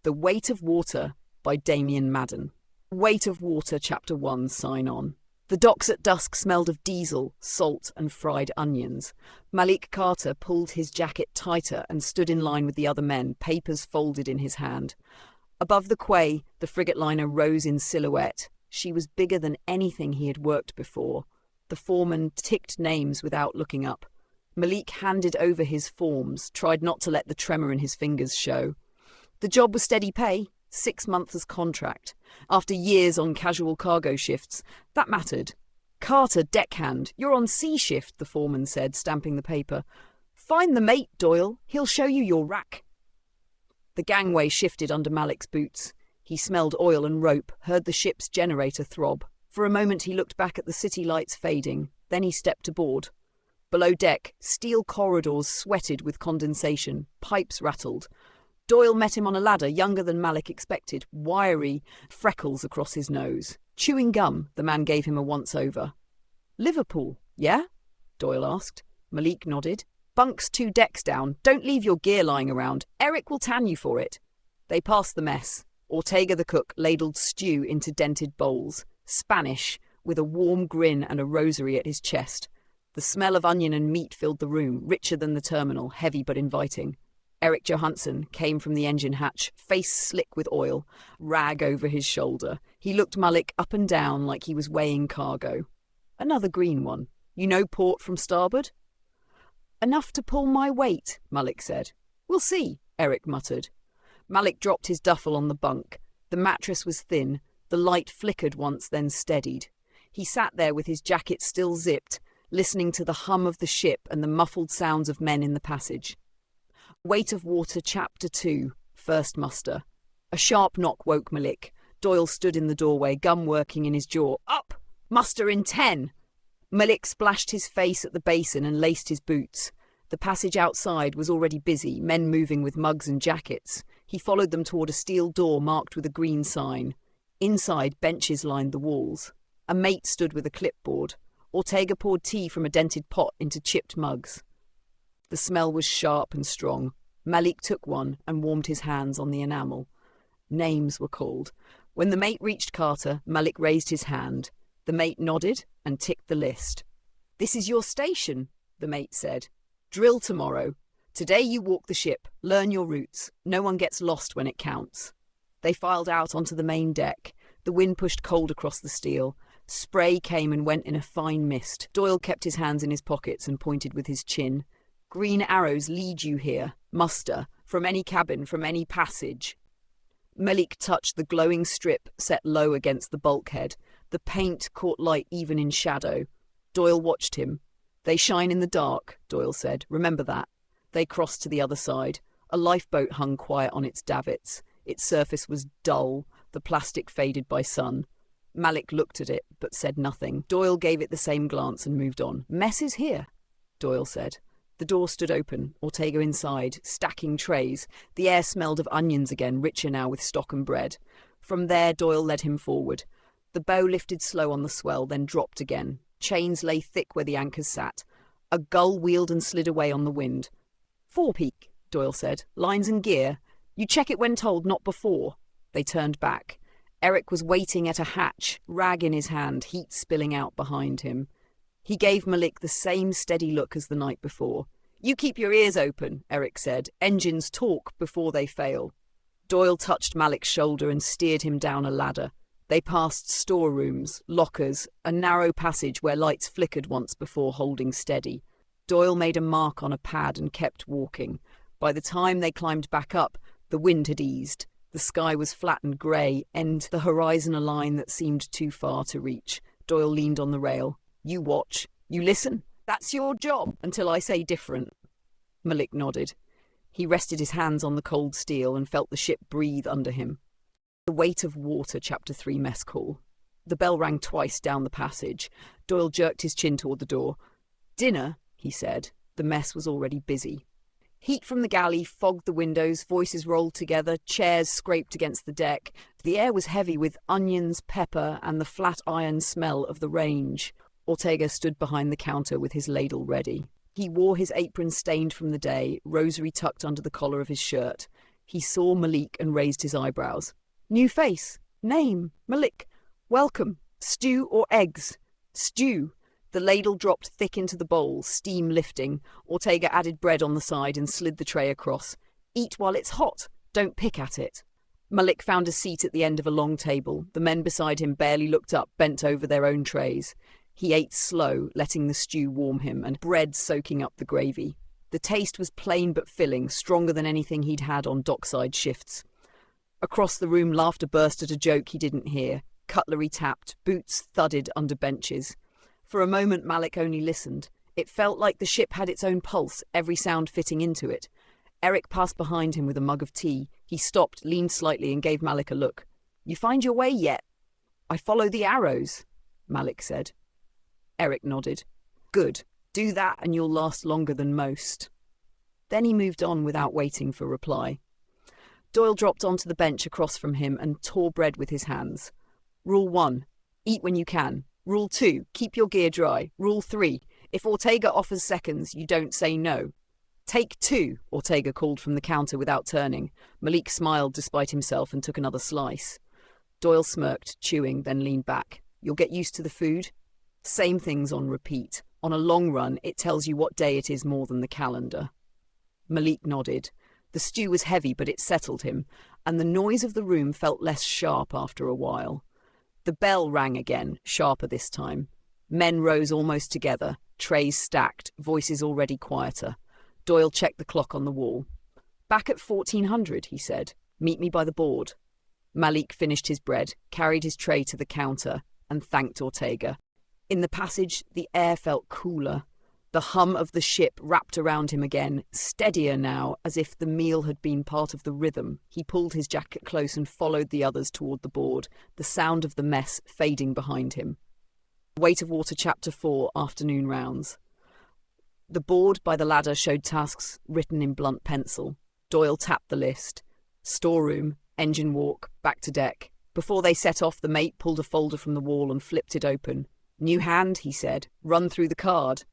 The Weight of Water by Damien Madden. Weight of Water, Chapter 1, sign on. The docks at dusk smelled of diesel, salt, and fried onions. Malik Carter pulled his jacket tighter and stood in line with the other men, papers folded in his hand. Above the quay, the frigate liner rose in silhouette. She was bigger than anything he had worked before. The foreman ticked names without looking up. Malik handed over his forms, tried not to let the tremor in his fingers show. The job was steady pay, 6 months' contract. After years on casual cargo shifts, that mattered. "Carter, deckhand, you're on sea shift," the foreman said, stamping the paper. "Find the mate, Doyle. He'll show you your rack." The gangway shifted under Malik's boots. He smelled oil and rope, heard the ship's generator throb. For a moment he looked back at the city lights fading, then he stepped aboard. Below deck, steel corridors sweated with condensation, pipes rattled. Doyle met him on a ladder, younger than Malik expected, wiry, freckles across his nose. "Chewing gum," the man gave him a once-over. "Liverpool, yeah?" Doyle asked. Malik nodded. "Bunk's 2 decks down. Don't leave your gear lying around. Eric will tan you for it." They passed the mess. Ortega the cook ladled stew into dented bowls. Spanish, with a warm grin and a rosary at his chest. The smell of onion and meat filled the room, richer than the terminal, heavy but inviting. Eric Johansson came from the engine hatch, face slick with oil, rag over his shoulder. He looked Malik up and down like he was weighing cargo. "Another green one. You know port from starboard?" "Enough to pull my weight," Malik said. "We'll see," Eric muttered. Malik dropped his duffel on the bunk. The mattress was thin. The light flickered once, then steadied. He sat there with his jacket still zipped, listening to the hum of the ship and the muffled sounds of men in the passage. Weight of Water, Chapter 2, First Muster. A sharp knock woke Malik. Doyle stood in the doorway, gum working in his jaw. "Up! Muster in 10!" Malik splashed his face at the basin and laced his boots. The passage outside was already busy, men moving with mugs and jackets. He followed them toward a steel door marked with a green sign. Inside, benches lined the walls. A mate stood with a clipboard. Ortega poured tea from a dented pot into chipped mugs. The smell was sharp and strong. Malik took one and warmed his hands on the enamel. Names were called. When the mate reached Carter, Malik raised his hand. The mate nodded and ticked the list. "This is your station," the mate said. "Drill tomorrow. Today you walk the ship, learn your routes. No one gets lost when it counts." They filed out onto the main deck. The wind pushed cold across the steel. Spray came and went in a fine mist. Doyle kept his hands in his pockets and pointed with his chin. "Green arrows lead you here. Muster. From any cabin, from any passage." Malik touched the glowing strip set low against the bulkhead. The paint caught light even in shadow. Doyle watched him. "They shine in the dark," Doyle said. "Remember that." They crossed to the other side. A lifeboat hung quiet on its davits. Its surface was dull, the plastic faded by sun. Malik looked at it, but said nothing. Doyle gave it the same glance and moved on. "Mess is here," Doyle said. The door stood open, Ortega inside, stacking trays. The air smelled of onions again, richer now with stock and bread. From there, Doyle led him forward. The bow lifted slow on the swell, then dropped again. Chains lay thick where the anchors sat. A gull wheeled and slid away on the wind. "Forepeak," Doyle said. "Lines and gear. You check it when told, not before." They turned back. Eric was waiting at a hatch, rag in his hand, heat spilling out behind him. He gave Malik the same steady look as the night before. "You keep your ears open," Eric said. "Engines talk before they fail." Doyle touched Malik's shoulder and steered him down a ladder. They passed storerooms, lockers, a narrow passage where lights flickered once before holding steady. Doyle made a mark on a pad and kept walking. By the time they climbed back up, the wind had eased. The sky was flat and grey, and the horizon a line that seemed too far to reach. Doyle leaned on the rail. "You watch. You listen. That's your job, until I say different." Malik nodded. He rested his hands on the cold steel and felt the ship breathe under him. The Weight of Water, Chapter 3, Mess Call. The bell rang twice down the passage. Doyle jerked his chin toward the door. "Dinner," he said. The mess was already busy. Heat from the galley fogged the windows, voices rolled together, chairs scraped against the deck. The air was heavy with onions, pepper, and the flat iron smell of the range. Ortega stood behind the counter with his ladle ready. He wore his apron stained from the day, rosary tucked under the collar of his shirt. He saw Malik and raised his eyebrows. New face. Name. Malik. Welcome. Stew or eggs? Stew. The ladle dropped thick into the bowl, steam lifting. Ortega added bread on the side and slid the tray across. Eat while it's hot. Don't pick at it. Malik found a seat at the end of a long table. The men beside him barely looked up, bent over their own trays. He ate slow, letting the stew warm him, and bread soaking up the gravy. The taste was plain but filling, stronger than anything he'd had on dockside shifts. Across the room, laughter burst at a joke he didn't hear. Cutlery tapped, boots thudded under benches. For a moment Malik only listened. It felt like the ship had its own pulse, every sound fitting into it. Eric passed behind him with a mug of tea. He stopped, leaned slightly, and gave Malik a look. You find your way yet? I follow the arrows, Malik said. Eric nodded. Good. Do that and you'll last longer than most. Then he moved on without waiting for reply. Doyle dropped onto the bench across from him and tore bread with his hands. Rule 1. Eat when you can. Rule 2. Keep your gear dry. Rule 3. If Ortega offers seconds, you don't say no. Take 2, Ortega called from the counter without turning. Malik smiled despite himself and took another slice. Doyle smirked, chewing, then leaned back. You'll get used to the food? Same things on repeat. On a long run, it tells you what day it is more than the calendar. Malik nodded. The stew was heavy, but it settled him, and the noise of the room felt less sharp after a while. The bell rang again, sharper this time. Men rose almost together, trays stacked, voices already quieter. Doyle checked the clock on the wall. Back at 1400, he said. Meet me by the board. Malik finished his bread, carried his tray to the counter, and thanked Ortega. In the passage, the air felt cooler. The hum of the ship wrapped around him again, steadier now, as if the meal had been part of the rhythm. He pulled his jacket close and followed the others toward the board, the sound of the mess fading behind him. Weight of Water Chapter 4, Afternoon Rounds. The board by the ladder showed tasks written in blunt pencil. Doyle tapped the list. Storeroom, engine walk, back to deck. Before they set off, the mate pulled a folder from the wall and flipped it open. New hand, he said. Run through the card.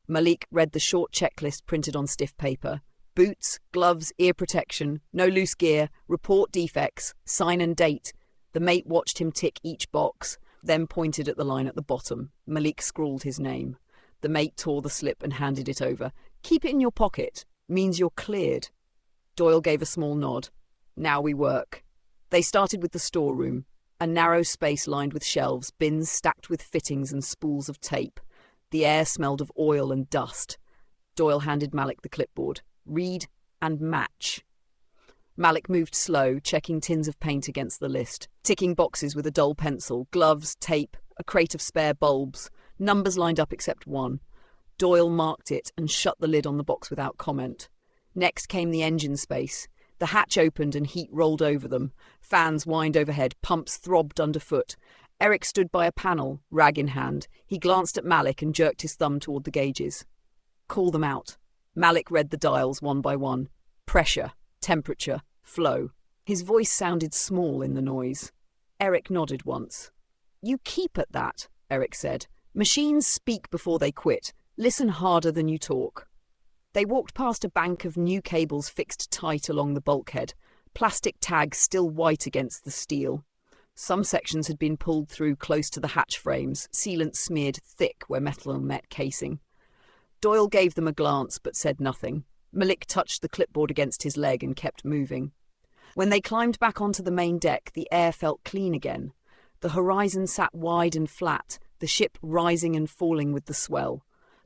Malik read the short checklist printed on stiff paper. Boots, gloves, ear protection, no loose gear, report defects, sign and date. The mate watched him tick each box, then pointed at the line at the bottom. Malik scrawled his name. The mate tore the slip and handed it over. Keep it in your pocket. Means you're cleared. Doyle gave a small nod. Now we work. They started with the storeroom. A narrow space lined with shelves, bins stacked with fittings and spools of tape. The air smelled of oil and dust. Doyle handed Malik the clipboard. Read and match. Malik moved slow, checking tins of paint against the list, ticking boxes with a dull pencil, gloves, tape, a crate of spare bulbs, numbers lined up except one. Doyle marked it and shut the lid on the box without comment. Next came the engine space. The hatch opened and heat rolled over them. Fans whined overhead, pumps throbbed underfoot. Eric stood by a panel, rag in hand. He glanced at Malik and jerked his thumb toward the gauges. Call them out. Malik read the dials one by one. Pressure, temperature, flow. His voice sounded small in the noise. Eric nodded once. You keep at that, Eric said. Machines speak before they quit. Listen harder than you talk. They walked past a bank of new cables fixed tight along the bulkhead, plastic tags still white against the steel. Some sections had been pulled through close to the hatch frames, sealant smeared thick where metal met casing. Doyle gave them a glance but said nothing. Malik touched the clipboard against his leg and kept moving. When they climbed back onto the main deck, the air felt clean again. The horizon sat wide and flat, the ship rising and falling with the swell.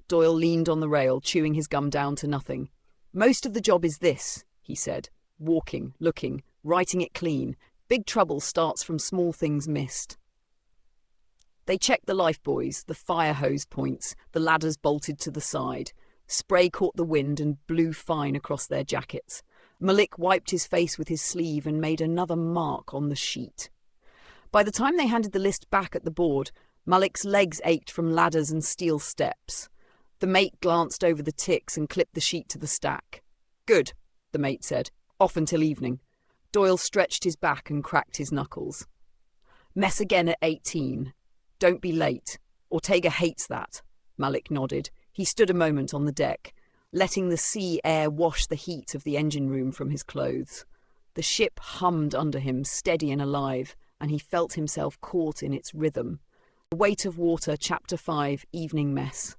Doyle leaned on the rail, chewing his gum down to nothing. Most of the job is this, he said. Walking, looking, writing it clean. Big trouble starts from small things missed. They checked the lifebuoys, the fire hose points, the ladders bolted to the side. Spray caught the wind and blew fine across their jackets. Malik wiped his face with his sleeve and made another mark on the sheet. By the time they handed the list back at the board, Malik's legs ached from ladders and steel steps. The mate glanced over the ticks and clipped the sheet to the stack. Good, the mate said. Off until evening. Doyle stretched his back and cracked his knuckles. Mess again at 18. Don't be late. Ortega hates that. Malik nodded. He stood a moment on the deck, letting the sea air wash the heat of the engine room from his clothes. The ship hummed under him, steady and alive, and he felt himself caught in its rhythm. The Weight of Water, Chapter 5, Evening Mess.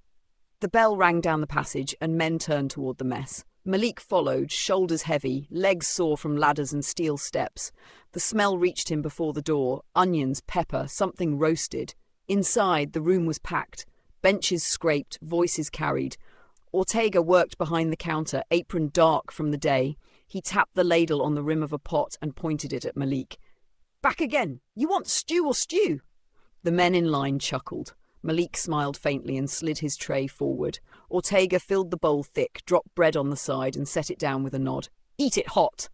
The bell rang down the passage, and men turned toward the mess. Malik followed, shoulders heavy, legs sore from ladders and steel steps. The smell reached him before the door, onions, pepper, something roasted. Inside, the room was packed. Benches scraped, voices carried. Ortega worked behind the counter, apron dark from the day. He tapped the ladle on the rim of a pot and pointed it at Malik. "Back again! You want stew or stew?" The men in line chuckled. Malik smiled faintly and slid his tray forward. Ortega filled the bowl thick, dropped bread on the side and set it down with a nod. "Eat it hot."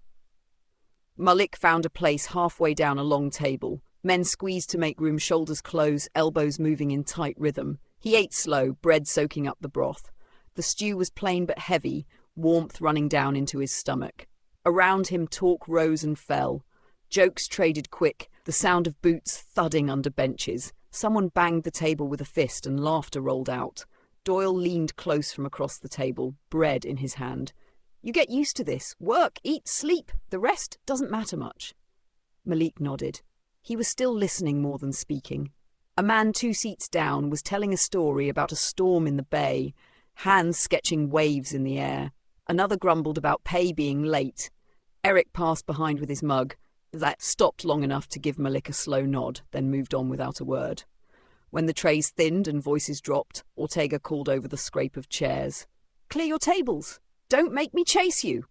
Malik found a place halfway down a long table. Men squeezed to make room, shoulders close, elbows moving in tight rhythm. He ate slow, bread soaking up the broth. The stew was plain but heavy, warmth running down into his stomach. Around him talk rose and fell. Jokes traded quick, the sound of boots thudding under benches. Someone banged the table with a fist and laughter rolled out. Doyle leaned close from across the table, bread in his hand. "You get used to this. Work, eat, sleep. The rest doesn't matter much." Malik nodded. He was still listening more than speaking. A man 2 seats down was telling a story about a storm in the bay, hands sketching waves in the air. Another grumbled about pay being late. Eric passed behind with his mug. That stopped long enough to give Malik a slow nod, then moved on without a word. When the trays thinned and voices dropped, Ortega called over the scrape of chairs. "Clear your tables! Don't make me chase you!"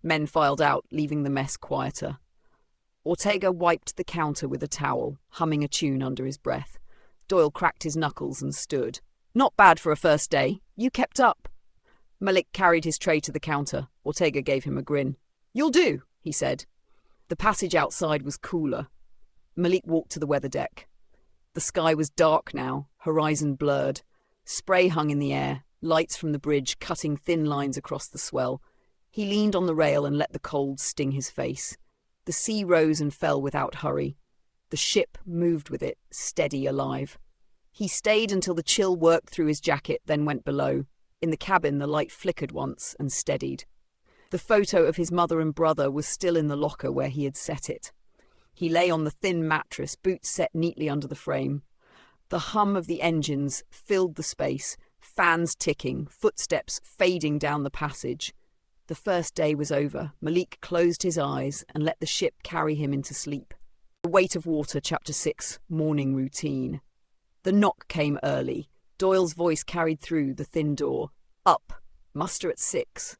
Men filed out, leaving the mess quieter. Ortega wiped the counter with a towel, humming a tune under his breath. Doyle cracked his knuckles and stood. "Not bad for a first day. You kept up." Malik carried his tray to the counter. Ortega gave him a grin. "You'll do," he said. The passage outside was cooler. Malik walked to the weather deck. The sky was dark now, horizon blurred. Spray hung in the air, lights from the bridge cutting thin lines across the swell. He leaned on the rail and let the cold sting his face. The sea rose and fell without hurry. The ship moved with it, steady, alive. He stayed until the chill worked through his jacket, then went below. In the cabin, the light flickered once and steadied. The photo of his mother and brother was still in the locker where he had set it. He lay on the thin mattress, boots set neatly under the frame. The hum of the engines filled the space, fans ticking, footsteps fading down the passage. The first day was over. Malik closed his eyes and let the ship carry him into sleep. The Weight of Water, Chapter 6, Morning Routine. The knock came early. Doyle's voice carried through the thin door. "Up. Muster at 6.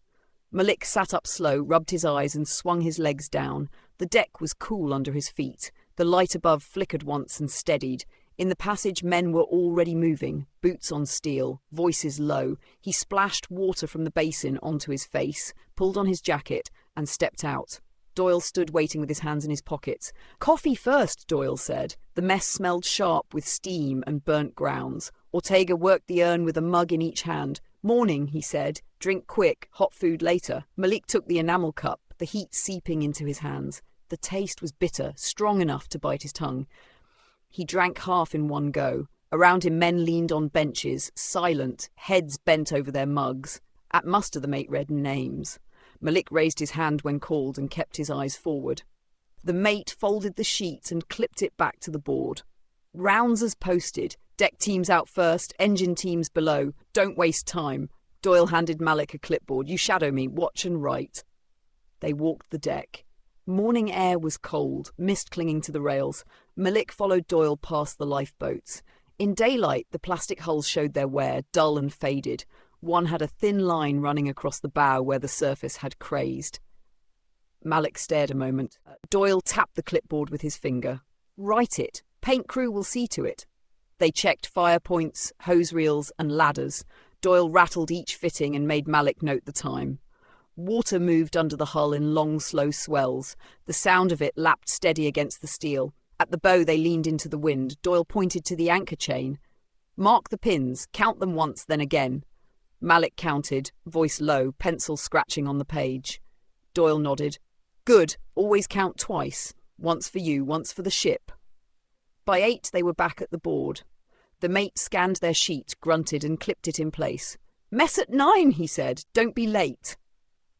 Malik sat up slow, rubbed his eyes and swung his legs down. The deck was cool under his feet. The light above flickered once and steadied. In the passage, men were already moving, boots on steel, voices low. He splashed water from the basin onto his face, pulled on his jacket, and stepped out. Doyle stood waiting with his hands in his pockets. "Coffee first," Doyle said. The mess smelled sharp with steam and burnt grounds. Ortega worked the urn with a mug in each hand. "Morning," he said. "Drink quick, hot food later." Malik took the enamel cup, the heat seeping into his hands. The taste was bitter, strong enough to bite his tongue. He drank half in one go. Around him men leaned on benches, silent, heads bent over their mugs. At muster the mate read names. Malik raised his hand when called and kept his eyes forward. The mate folded the sheet and clipped it back to the board. "Rounds as posted. Deck teams out first, engine teams below. Don't waste time." Doyle handed Malik a clipboard. "You shadow me, watch and write." They walked the deck. Morning air was cold, mist clinging to the rails. Malik followed Doyle past the lifeboats. In daylight, the plastic hulls showed their wear, dull and faded. One had a thin line running across the bow where the surface had crazed. Malik stared a moment. Doyle tapped the clipboard with his finger. "Write it. Paint crew will see to it." They checked fire points, hose reels, and ladders. Doyle rattled each fitting and made Malik note the time. Water moved under the hull in long, slow swells. The sound of it lapped steady against the steel. At the bow, they leaned into the wind. Doyle pointed to the anchor chain. "Mark the pins. Count them once, then again." Malik counted, voice low, pencil scratching on the page. Doyle nodded. "Good. Always count twice. Once for you, once for the ship." By 8, they were back at the board. The mate scanned their sheet, grunted, and clipped it in place. "Mess at 9, he said. "Don't be late."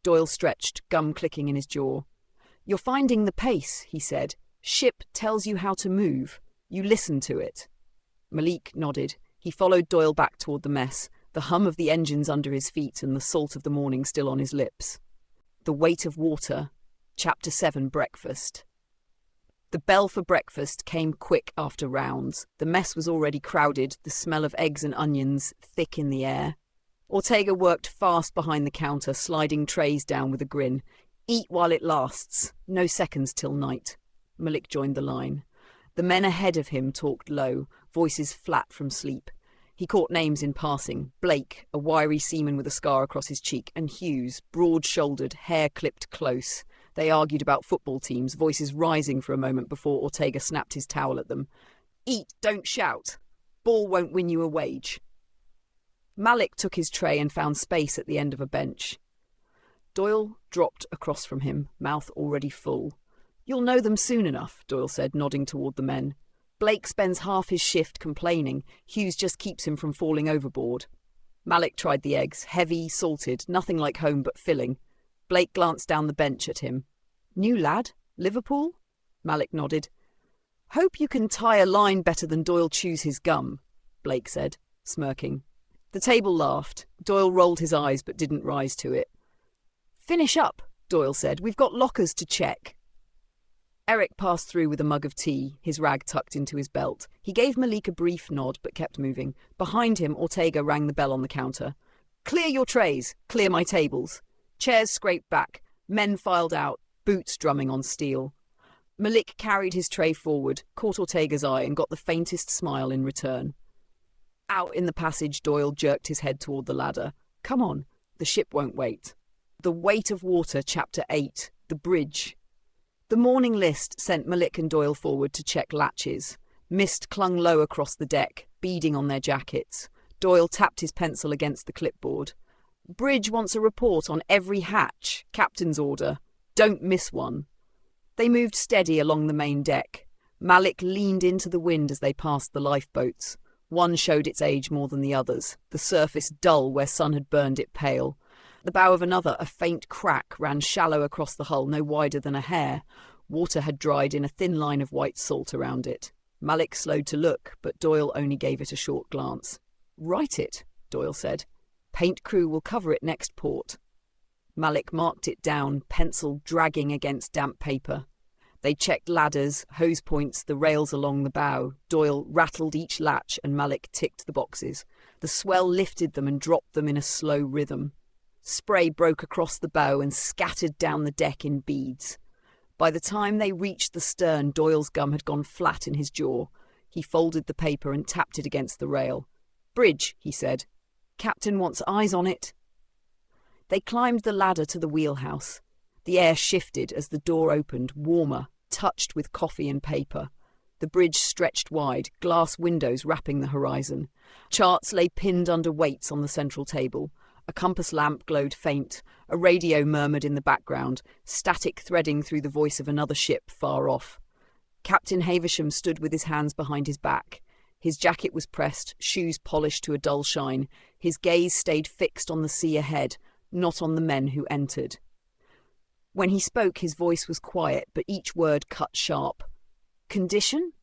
Doyle stretched, gum clicking in his jaw. "You're finding the pace," he said. "Ship tells you how to move. You listen to it." Malik nodded. He followed Doyle back toward the mess, the hum of the engines under his feet and the salt of the morning still on his lips. The Weight of Water, Chapter 7, Breakfast. The bell for breakfast came quick after rounds. The mess was already crowded, the smell of eggs and onions thick in the air. Ortega worked fast behind the counter, sliding trays down with a grin. "Eat while it lasts. No seconds till night." Malik joined the line. The men ahead of him talked low, voices flat from sleep. He caught names in passing: Blake, a wiry seaman with a scar across his cheek, and Hughes, broad-shouldered, hair clipped close. They argued about football teams, voices rising for a moment before Ortega snapped his towel at them. "Eat, don't shout. Ball won't win you a wage." Malik took his tray and found space at the end of a bench. Doyle dropped across from him, mouth already full. "You'll know them soon enough," Doyle said, nodding toward the men. "Blake spends half his shift complaining. Hughes just keeps him from falling overboard." Malik tried the eggs, heavy, salted, nothing like home but filling. Blake glanced down the bench at him. "New lad? Liverpool?" Malik nodded. "Hope you can tie a line better than Doyle chews his gum," Blake said, smirking. The table laughed. Doyle rolled his eyes but didn't rise to it. "Finish up," Doyle said. "We've got lockers to check." Eric passed through with a mug of tea, his rag tucked into his belt. He gave Malik a brief nod but kept moving. Behind him, Ortega rang the bell on the counter. "Clear your trays. Clear my tables." Chairs scraped back. Men filed out, boots drumming on steel. Malik carried his tray forward, caught Ortega's eye and got the faintest smile in return. Out in the passage, Doyle jerked his head toward the ladder. "Come on, the ship won't wait." The Weight of Water, Chapter 8, The Bridge. The morning list sent Malik and Doyle forward to check latches. Mist clung low across the deck, beading on their jackets. Doyle tapped his pencil against the clipboard. "Bridge wants a report on every hatch. Captain's order. Don't miss one." They moved steady along the main deck. Malik leaned into the wind as they passed the lifeboats. One showed its age more than the others, the surface dull where sun had burned it pale. The bow of another, a faint crack, ran shallow across the hull, no wider than a hair. Water had dried in a thin line of white salt around it. Malik slowed to look, but Doyle only gave it a short glance. "Write it," Doyle said. "Paint crew will cover it next port." Malik marked it down, pencil dragging against damp paper. They checked ladders, hose points, the rails along the bow. Doyle rattled each latch and Malik ticked the boxes. The swell lifted them and dropped them in a slow rhythm. Spray broke across the bow and scattered down the deck in beads. By the time they reached the stern, Doyle's gum had gone flat in his jaw. He folded the paper and tapped it against the rail. "Bridge," he said. "Captain wants eyes on it." They climbed the ladder to the wheelhouse. The air shifted as the door opened, warmer, touched with coffee and paper. The bridge stretched wide, glass windows wrapping the horizon. Charts lay pinned under weights on the central table. A compass lamp glowed faint. A radio murmured in the background, static threading through the voice of another ship far off. Captain Havisham stood with his hands behind his back. His jacket was pressed, shoes polished to a dull shine. His gaze stayed fixed on the sea ahead, not on the men who entered. When he spoke, his voice was quiet, but each word cut sharp. "Condition?"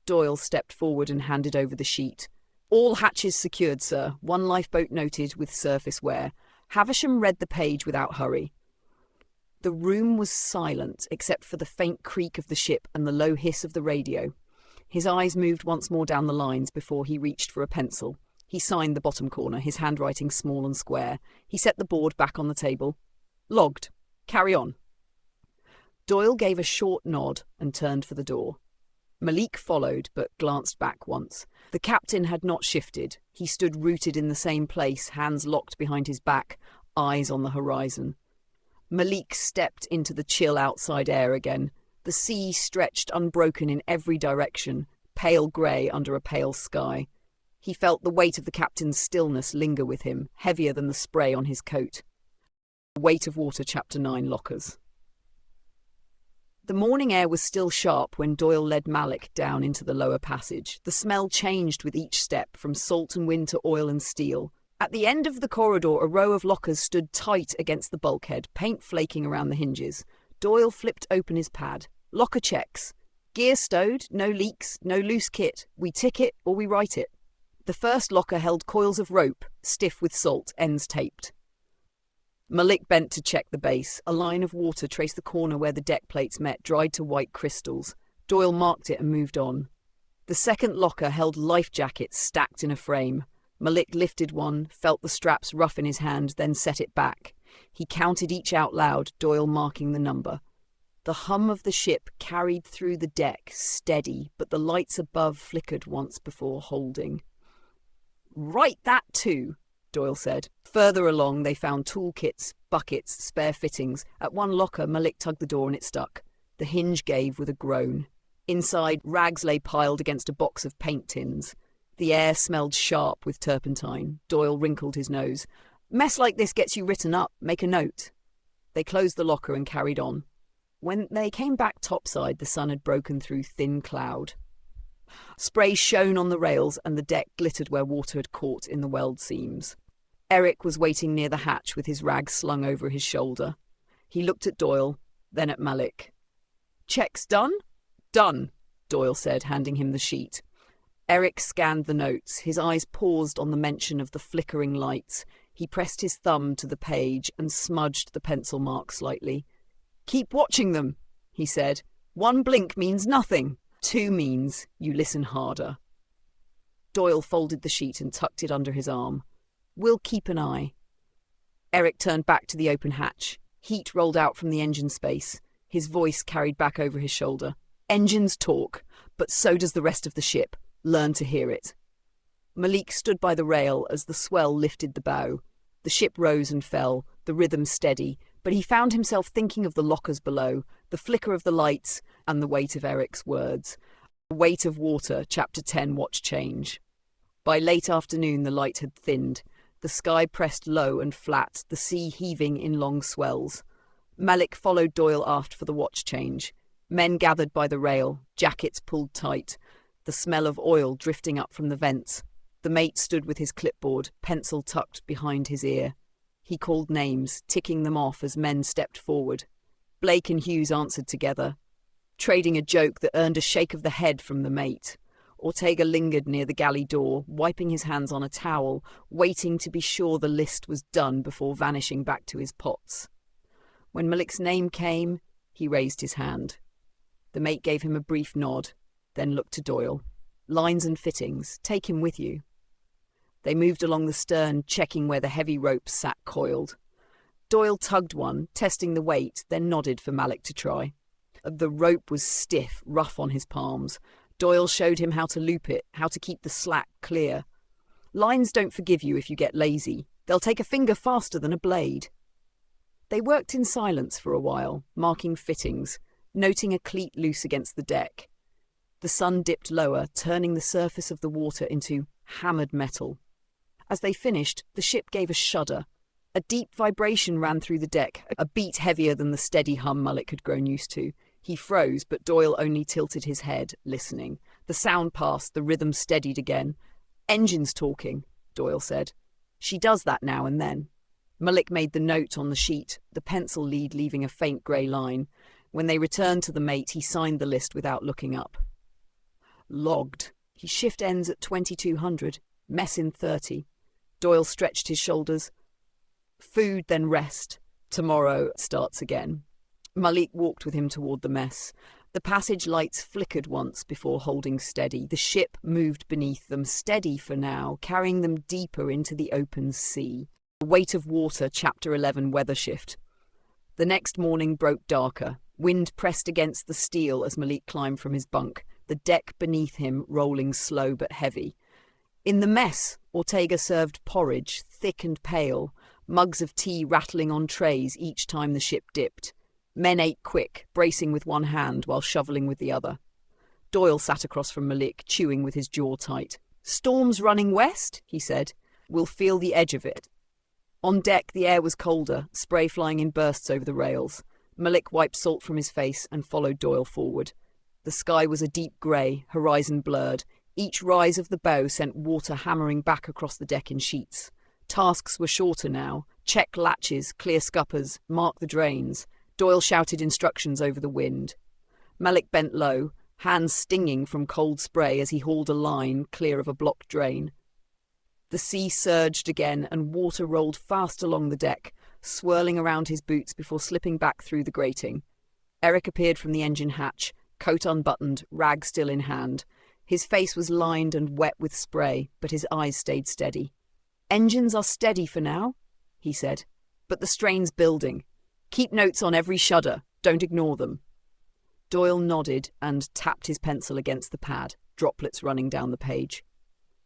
Doyle stepped forward and handed over the sheet. "All hatches secured, sir. One lifeboat noted with surface wear." Havisham read the page without hurry. The room was silent, except for the faint creak of the ship and the low hiss of the radio. His eyes moved once more down the lines before he reached for a pencil. He signed the bottom corner, his handwriting small and square. He set the board back on the table. "Logged. Carry on." Doyle gave a short nod and turned for the door. Malik followed, but glanced back once. The captain had not shifted. He stood rooted in the same place, hands locked behind his back, eyes on the horizon. Malik stepped into the chill outside air again. The sea stretched unbroken in every direction, pale grey under a pale sky. He felt the weight of the captain's stillness linger with him, heavier than the spray on his coat. The Weight of Water, Chapter 9, Lockers. The morning air was still sharp when Doyle led Malik down into the lower passage. The smell changed with each step, from salt and wind to oil and steel. At the end of the corridor, a row of lockers stood tight against the bulkhead, paint flaking around the hinges. Doyle flipped open his pad. Locker checks. Gear stowed, no leaks, no loose kit. We tick it or we write it. The first locker held coils of rope, stiff with salt, ends taped. Malik bent to check the base. A line of water traced the corner where the deck plates met, dried to white crystals. Doyle marked it and moved on. The second locker held life jackets stacked in a frame. Malik lifted one, felt the straps rough in his hand, then set it back. He counted each out loud, Doyle marking the number. The hum of the ship carried through the deck, steady, but the lights above flickered once before holding. "Write that too," Doyle said. Further along, they found toolkits, buckets, spare fittings. At one locker, Malik tugged the door and it stuck. The hinge gave with a groan. Inside, rags lay piled against a box of paint tins. The air smelled sharp with turpentine. Doyle wrinkled his nose. "Mess like this gets you written up. Make a note." They closed the locker and carried on. When they came back topside, the sun had broken through thin cloud. Spray shone on the rails and the deck glittered where water had caught in the weld seams. Eric was waiting near the hatch with his rags slung over his shoulder. He looked at Doyle, then at Malik. "Checks done?" "Done," Doyle said, handing him the sheet. Eric scanned the notes. His eyes paused on the mention of the flickering lights. He pressed his thumb to the page and smudged the pencil mark slightly. "Keep watching them," he said. "One blink means nothing. 2 means you listen harder." Doyle folded the sheet and tucked it under his arm. "We'll keep an eye." Eric turned back to the open hatch. Heat rolled out from the engine space. His voice carried back over his shoulder. "Engines talk, but so does the rest of the ship. Learn to hear it." Malik stood by the rail as the swell lifted the bow. The ship rose and fell, the rhythm steady, but he found himself thinking of the lockers below, the flicker of the lights, and the weight of Eric's words. Weight of Water, Chapter 10, Watch Change. By late afternoon the light had thinned. The sky pressed low and flat, the sea heaving in long swells. Malik followed Doyle aft for the watch change. Men gathered by the rail, jackets pulled tight, the smell of oil drifting up from the vents. The mate stood with his clipboard, pencil tucked behind his ear. He called names, ticking them off as men stepped forward. Blake and Hughes answered together, trading a joke that earned a shake of the head from the mate. Ortega lingered near the galley door, wiping his hands on a towel, waiting to be sure the list was done before vanishing back to his pots. When Malik's name came, he raised his hand. The mate gave him a brief nod, then looked to Doyle. "Lines and fittings, take him with you." They moved along the stern, checking where the heavy ropes sat coiled. Doyle tugged one, testing the weight, then nodded for Malik to try. The rope was stiff, rough on his palms. Doyle showed him how to loop it, how to keep the slack clear. "Lines don't forgive you if you get lazy. They'll take a finger faster than a blade." They worked in silence for a while, marking fittings, noting a cleat loose against the deck. The sun dipped lower, turning the surface of the water into hammered metal. As they finished, the ship gave a shudder. A deep vibration ran through the deck, a beat heavier than the steady hum Malik had grown used to. He froze, but Doyle only tilted his head, listening. The sound passed, the rhythm steadied again. "Engines talking," Doyle said. "She does that now and then." Malik made the note on the sheet, the pencil lead leaving a faint grey line. When they returned to the mate, he signed the list without looking up. Logged. He shift ends at 2200, mess in 30. Doyle stretched his shoulders. Food, then rest. Tomorrow starts again. Malik walked with him toward the mess. The passage lights flickered once before holding steady. The ship moved beneath them, steady for now, carrying them deeper into the open sea. Weight of Water, Chapter 11, Weather Shift. The next morning broke darker. Wind pressed against the steel as Malik climbed from his bunk, the deck beneath him rolling slow but heavy. In the mess, Ortega served porridge, thick and pale, mugs of tea rattling on trays each time the ship dipped. Men ate quick, bracing with one hand while shoveling with the other. Doyle sat across from Malik, chewing with his jaw tight. "Storm's running west," he said. "We'll feel the edge of it." On deck, the air was colder, spray flying in bursts over the rails. Malik wiped salt from his face and followed Doyle forward. The sky was a deep grey, horizon blurred. Each rise of the bow sent water hammering back across the deck in sheets. Tasks were shorter now. Check latches, clear scuppers, mark the drains. Doyle shouted instructions over the wind. Malik bent low, hands stinging from cold spray as he hauled a line clear of a blocked drain. The sea surged again and water rolled fast along the deck, swirling around his boots before slipping back through the grating. Eric appeared from the engine hatch, coat unbuttoned, rag still in hand. His face was lined and wet with spray, but his eyes stayed steady. "Engines are steady for now," he said, "but the strain's building. Keep notes on every shudder. Don't ignore them." Doyle nodded and tapped his pencil against the pad, droplets running down the page.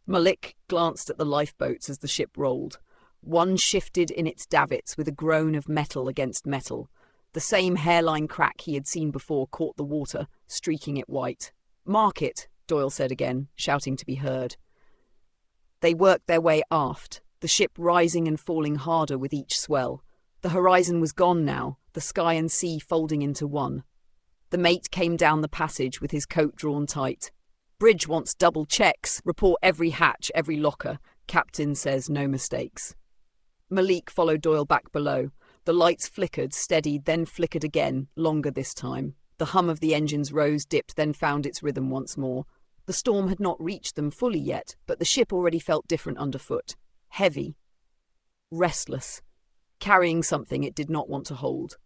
Malik glanced at the lifeboats as the ship rolled. One shifted in its davits with a groan of metal against metal. The same hairline crack he had seen before caught the water, streaking it white. "Mark it," Doyle said again, shouting to be heard. They worked their way aft, the ship rising and falling harder with each swell. The horizon was gone now, the sky and sea folding into one. The mate came down the passage with his coat drawn tight. "Bridge wants double checks. Report every hatch, every locker. Captain says no mistakes." Malik followed Doyle back below. The lights flickered, steadied, then flickered again, longer this time. The hum of the engines rose, dipped, then found its rhythm once more. The storm had not reached them fully yet, but the ship already felt different underfoot. Heavy. Restless. Carrying something it did not want to hold.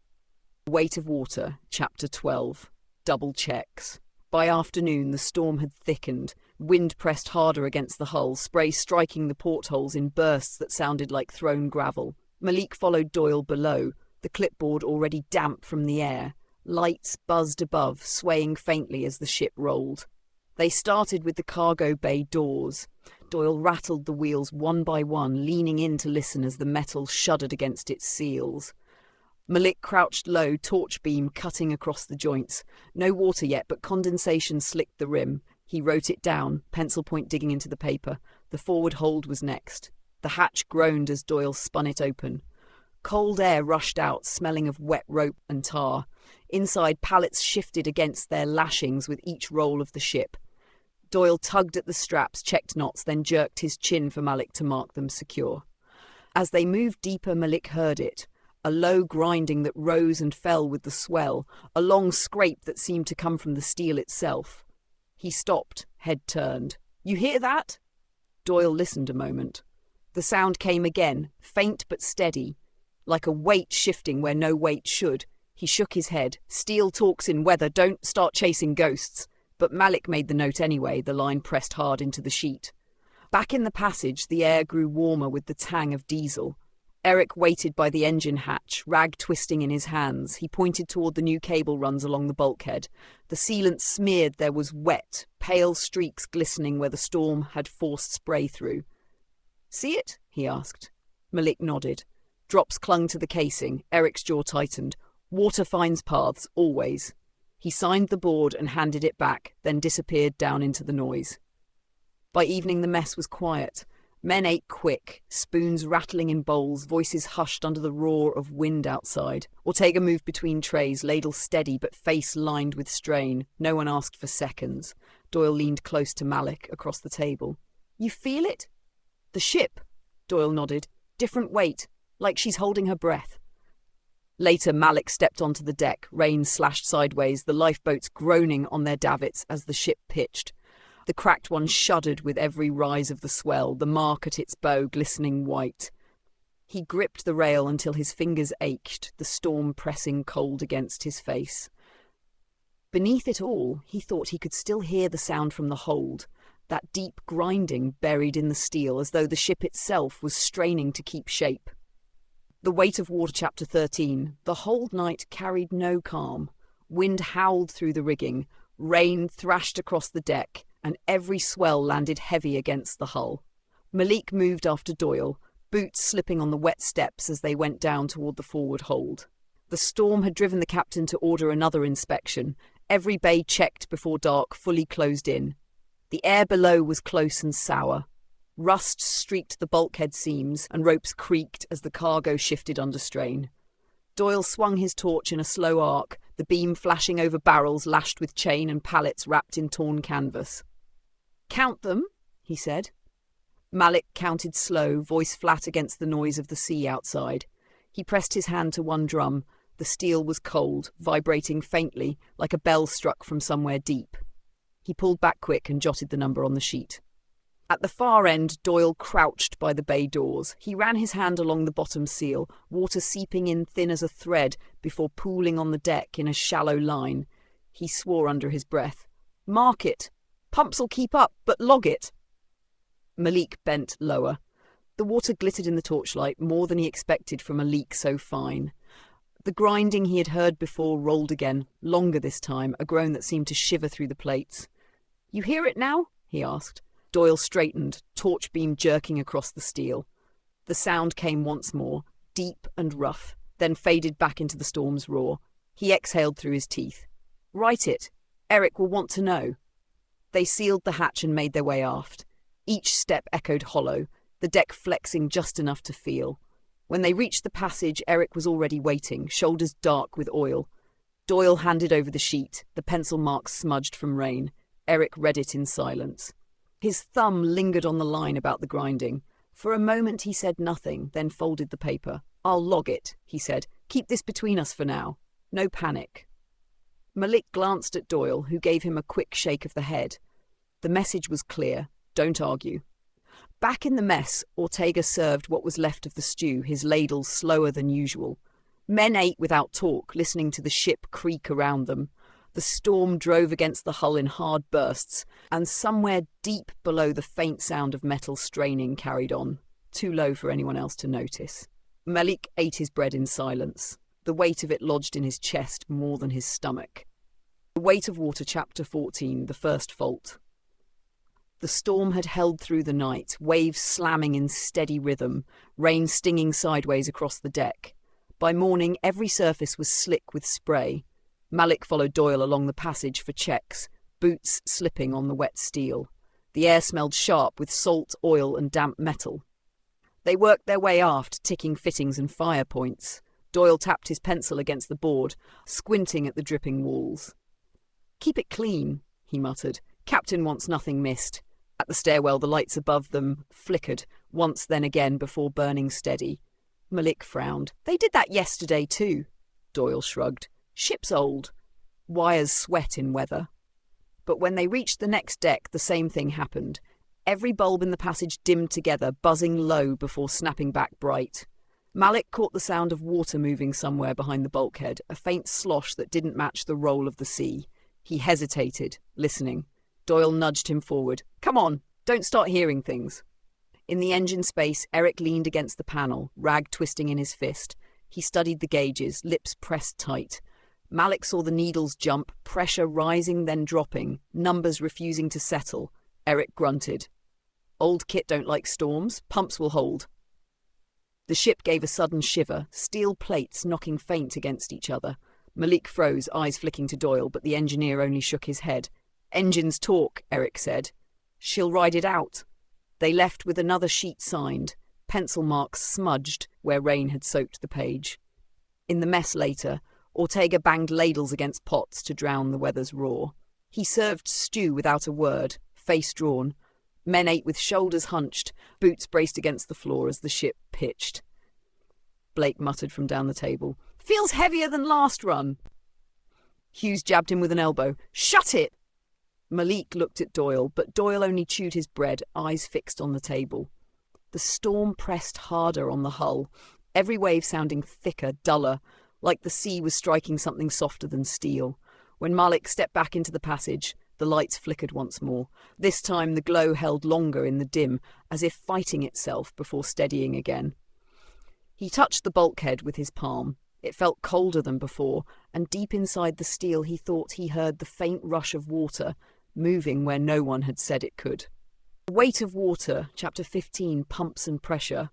Weight of Water, Chapter 12. Double checks. By afternoon, the storm had thickened. Wind pressed harder against the hull, spray striking the portholes in bursts that sounded like thrown gravel. Malik followed Doyle below, the clipboard already damp from the air. Lights buzzed above, swaying faintly as the ship rolled. They started with the cargo bay doors. Doyle rattled the wheels one by one, leaning in to listen as the metal shuddered against its seals. Malik crouched low, torch beam cutting across the joints. No water yet, but condensation slicked the rim. He wrote it down, pencil point digging into the paper. The forward hold was next. The hatch groaned as Doyle spun it open. Cold air rushed out, smelling of wet rope and tar. Inside, pallets shifted against their lashings with each roll of the ship. Doyle tugged at the straps, checked knots, then jerked his chin for Malik to mark them secure. As they moved deeper, Malik heard it. A low grinding that rose and fell with the swell, a long scrape that seemed to come from the steel itself. He stopped, head turned. "You hear that?" Doyle listened a moment. The sound came again, faint but steady, like a weight shifting where no weight should. He shook his head. "Steel talks in weather, don't start chasing ghosts." But Malik made the note anyway, the line pressed hard into the sheet. Back in the passage, the air grew warmer with the tang of diesel. Eric waited by the engine hatch, rag twisting in his hands. He pointed toward the new cable runs along the bulkhead. The sealant smeared, there was wet, pale streaks glistening where the storm had forced spray through. "See it?" he asked. Malik nodded. Drops clung to the casing. Eric's jaw tightened. "Water finds paths, always." He signed the board and handed it back, then disappeared down into the noise. By evening the mess was quiet. Men ate quick, spoons rattling in bowls, voices hushed under the roar of wind outside. Ortega moved between trays, ladle steady but face lined with strain. No one asked for seconds. Doyle leaned close to Malik across the table. "You feel it?" "The ship," Doyle nodded. "Different weight, like she's holding her breath." Later, Malik stepped onto the deck, rain slashed sideways, the lifeboats groaning on their davits as the ship pitched. The cracked one shuddered with every rise of the swell, the mark at its bow glistening white. He gripped the rail until his fingers ached, the storm pressing cold against his face. Beneath it all, he thought he could still hear the sound from the hold, that deep grinding buried in the steel, as though the ship itself was straining to keep shape. The Weight of Water, Chapter 13. The hold night carried no calm. Wind howled through the rigging, rain thrashed across the deck, and every swell landed heavy against the hull. Malik moved after Doyle, boots slipping on the wet steps as they went down toward the forward hold. The storm had driven the captain to order another inspection, every bay checked before dark, fully closed in. The air below was close and sour. Rust streaked the bulkhead seams, and ropes creaked as the cargo shifted under strain. Doyle swung his torch in a slow arc, the beam flashing over barrels lashed with chain and pallets wrapped in torn canvas. "Count them," he said. Malik counted slow, voice flat against the noise of the sea outside. He pressed his hand to one drum. The steel was cold, vibrating faintly, like a bell struck from somewhere deep. He pulled back quick and jotted the number on the sheet. At the far end, Doyle crouched by the bay doors. He ran his hand along the bottom seal, water seeping in thin as a thread before pooling on the deck in a shallow line. He swore under his breath. "Mark it! Pumps'll keep up, but log it!" Malik bent lower. The water glittered in the torchlight more than he expected from a leak so fine. The grinding he had heard before rolled again, longer this time, a groan that seemed to shiver through the plates. "You hear it now?" he asked. Doyle straightened, torch beam jerking across the steel. The sound came once more, deep and rough, then faded back into the storm's roar. He exhaled through his teeth. "Write it. Eric will want to know." They sealed the hatch and made their way aft. Each step echoed hollow, the deck flexing just enough to feel. When they reached the passage, Eric was already waiting, shoulders dark with oil. Doyle handed over the sheet, the pencil marks smudged from rain. Eric read it in silence. His thumb lingered on the line about the grinding. For a moment he said nothing, then folded the paper. "I'll log it," he said. "Keep this between us for now. No panic." Malik glanced at Doyle, who gave him a quick shake of the head. The message was clear. Don't argue. Back in the mess, Ortega served what was left of the stew, his ladle slower than usual. Men ate without talk, listening to the ship creak around them. The storm drove against the hull in hard bursts, and somewhere deep below the faint sound of metal straining carried on, too low for anyone else to notice. Malik ate his bread in silence. The weight of it lodged in his chest more than his stomach. The Weight of Water, Chapter 14, The First Fault. The storm had held through the night, waves slamming in steady rhythm, rain stinging sideways across the deck. By morning, every surface was slick with spray. Malik followed Doyle along the passage for checks, boots slipping on the wet steel. The air smelled sharp with salt, oil, and damp metal. They worked their way aft, ticking fittings and fire points. Doyle tapped his pencil against the board, squinting at the dripping walls. "Keep it clean," he muttered. "Captain wants nothing missed." At the stairwell, the lights above them flickered, once then again before burning steady. Malik frowned. "They did that yesterday too." Doyle shrugged. "Ship's old. Wires sweat in weather." But when they reached the next deck, the same thing happened. Every bulb in the passage dimmed together, buzzing low before snapping back bright. Malik caught the sound of water moving somewhere behind the bulkhead, a faint slosh that didn't match the roll of the sea. He hesitated, listening. Doyle nudged him forward. "Come on, don't start hearing things." In the engine space, Eric leaned against the panel, rag twisting in his fist. He studied the gauges, lips pressed tight. Malik saw the needles jump, pressure rising then dropping, numbers refusing to settle. Eric grunted. "Old kit don't like storms. Pumps will hold." The ship gave a sudden shiver, steel plates knocking faint against each other. Malik froze, eyes flicking to Doyle, but the engineer only shook his head. "Engines talk," Eric said. "She'll ride it out." They left with another sheet signed, pencil marks smudged where rain had soaked the page. In the mess later, Ortega banged ladles against pots to drown the weather's roar. He served stew without a word, face drawn. Men ate with shoulders hunched, boots braced against the floor as the ship pitched. Blake muttered from down the table. "Feels heavier than last run." Hughes jabbed him with an elbow. "Shut it!" Malik looked at Doyle, but Doyle only chewed his bread, eyes fixed on the table. The storm pressed harder on the hull, every wave sounding thicker, duller, like the sea was striking something softer than steel. When Malik stepped back into the passage, the lights flickered once more. This time the glow held longer in the dim, as if fighting itself before steadying again. He touched the bulkhead with his palm. It felt colder than before, and deep inside the steel he thought he heard the faint rush of water, moving where no one had said it could. The Weight of Water, Chapter 15, Pumps and Pressure.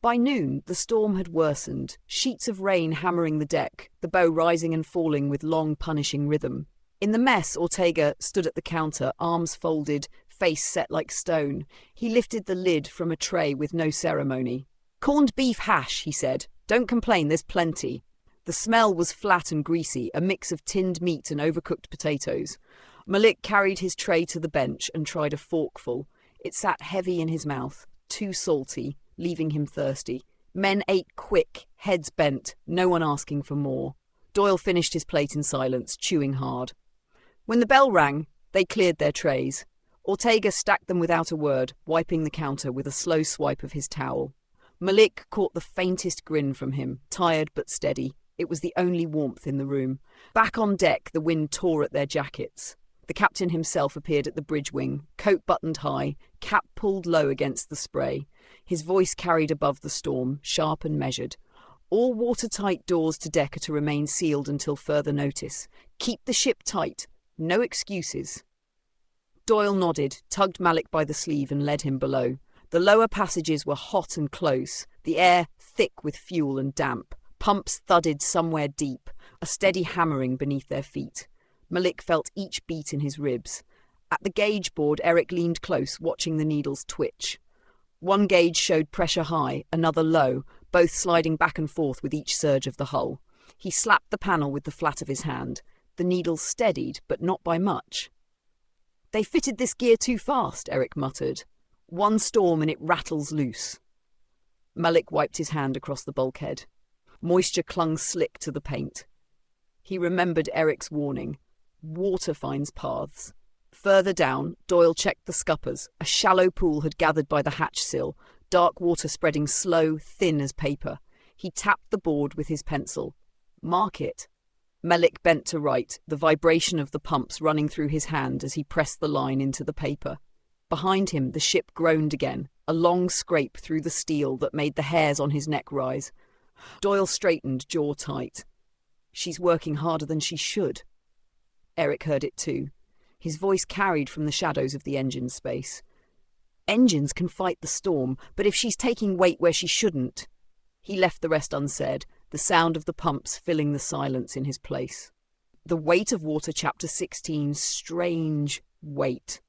By noon, the storm had worsened, sheets of rain hammering the deck, the bow rising and falling with long, punishing rhythm. In the mess, Ortega stood at the counter, arms folded, face set like stone. He lifted the lid from a tray with no ceremony. "Corned beef hash," he said. "Don't complain, there's plenty." The smell was flat and greasy, a mix of tinned meat and overcooked potatoes. Malik carried his tray to the bench and tried a forkful. It sat heavy in his mouth, too salty, leaving him thirsty. Men ate quick, heads bent, no one asking for more. Doyle finished his plate in silence, chewing hard. When the bell rang, they cleared their trays. Ortega stacked them without a word, wiping the counter with a slow swipe of his towel. Malik caught the faintest grin from him, tired but steady. It was the only warmth in the room. Back on deck, the wind tore at their jackets. The captain himself appeared at the bridge wing, coat buttoned high, cap pulled low against the spray. His voice carried above the storm, sharp and measured. All watertight doors to deck are to remain sealed until further notice. Keep the ship tight. No excuses. Doyle nodded, tugged Malik by the sleeve and led him below. The lower passages were hot and close, the air thick with fuel and damp. Pumps thudded somewhere deep, a steady hammering beneath their feet. Malik felt each beat in his ribs. At the gauge board, Eric leaned close, watching the needles twitch. One gauge showed pressure high, another low, both sliding back and forth with each surge of the hull. He slapped the panel with the flat of his hand. The needles steadied, but not by much. "They fitted this gear too fast," Eric muttered. "One storm and it rattles loose." Malik wiped his hand across the bulkhead. Moisture clung slick to the paint. He remembered Eric's warning. Water finds paths. Further down, Doyle checked the scuppers. A shallow pool had gathered by the hatch sill, dark water spreading slow, thin as paper. He tapped the board with his pencil. "Mark it." Malik bent to write, the vibration of the pumps running through his hand as he pressed the line into the paper. Behind him, the ship groaned again, a long scrape through the steel that made the hairs on his neck rise. Doyle straightened, jaw tight. "She's working harder than she should." Eric heard it too. His voice carried from the shadows of the engine space. "Engines can fight the storm, but if she's taking weight where she shouldn't..." He left the rest unsaid, the sound of the pumps filling the silence in his place. The Weight of Water, Chapter 16, strange weight.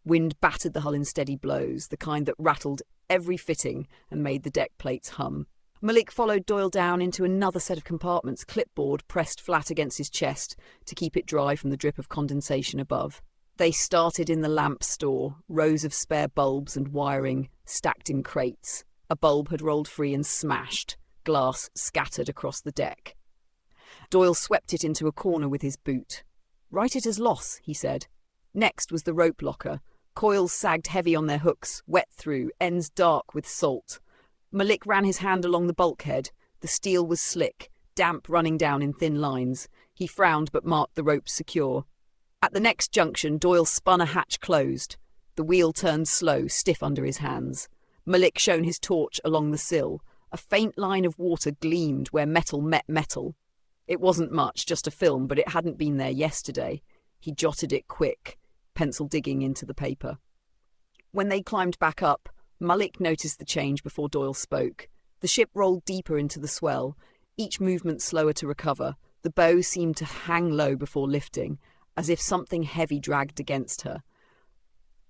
Wind battered the hull in steady blows, the kind that rattled every fitting and made the deck plates hum. Malik followed Doyle down into another set of compartments, clipboard pressed flat against his chest to keep it dry from the drip of condensation above. They started in the lamp store, rows of spare bulbs and wiring stacked in crates. A bulb had rolled free and smashed, glass scattered across the deck. Doyle swept it into a corner with his boot. "Write it as loss," he said. Next was the rope locker. Coils sagged heavy on their hooks, wet through, ends dark with salt. Malik ran his hand along the bulkhead. The steel was slick, damp running down in thin lines. He frowned but marked the ropes secure. At the next junction, Doyle spun a hatch closed. The wheel turned slow, stiff under his hands. Malik shone his torch along the sill. A faint line of water gleamed where metal met metal. It wasn't much, just a film, but it hadn't been there yesterday. He jotted it quick, pencil digging into the paper. When they climbed back up, Malik noticed the change before Doyle spoke. The ship rolled deeper into the swell, each movement slower to recover. The bow seemed to hang low before lifting, as if something heavy dragged against her.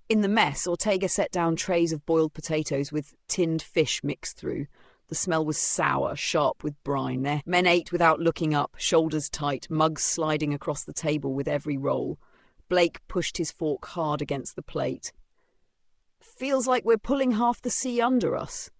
In the mess, Ortega set down trays of boiled potatoes with tinned fish mixed through. The smell was sour, sharp with brine. Their men ate without looking up, shoulders tight, mugs sliding across the table with every roll. Blake pushed his fork hard against the plate. "Feels like we're pulling half the sea under us."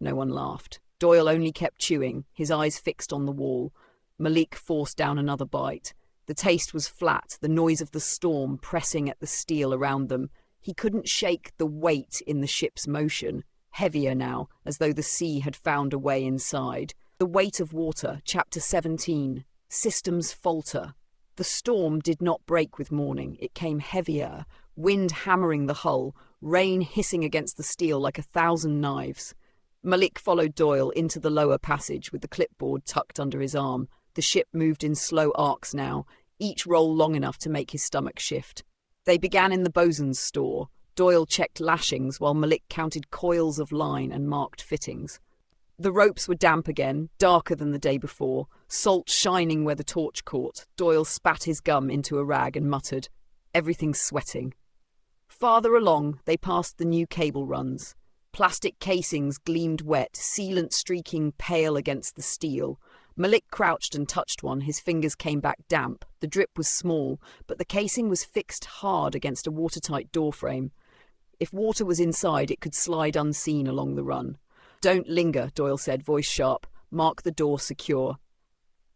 No one laughed. Doyle only kept chewing, his eyes fixed on the wall. Malik forced down another bite. The taste was flat, the noise of the storm pressing at the steel around them. He couldn't shake the weight in the ship's motion, heavier now, as though the sea had found a way inside. The Weight of Water, Chapter 17. Systems falter. The storm did not break with morning. It came heavier, wind hammering the hull, rain hissing against the steel like 1,000 knives. Malik followed Doyle into the lower passage with the clipboard tucked under his arm. The ship moved in slow arcs now, each roll long enough to make his stomach shift. They began in the bosun's store. Doyle checked lashings while Malik counted coils of line and marked fittings. The ropes were damp again, darker than the day before, salt shining where the torch caught. Doyle spat his gum into a rag and muttered, "Everything's sweating." Farther along, they passed the new cable runs. Plastic casings gleamed wet, sealant streaking pale against the steel. Malik crouched and touched one. His fingers came back damp. The drip was small, but the casing was fixed hard against a watertight doorframe. If water was inside, it could slide unseen along the run. "Don't linger," Doyle said, voice sharp. "Mark the door secure."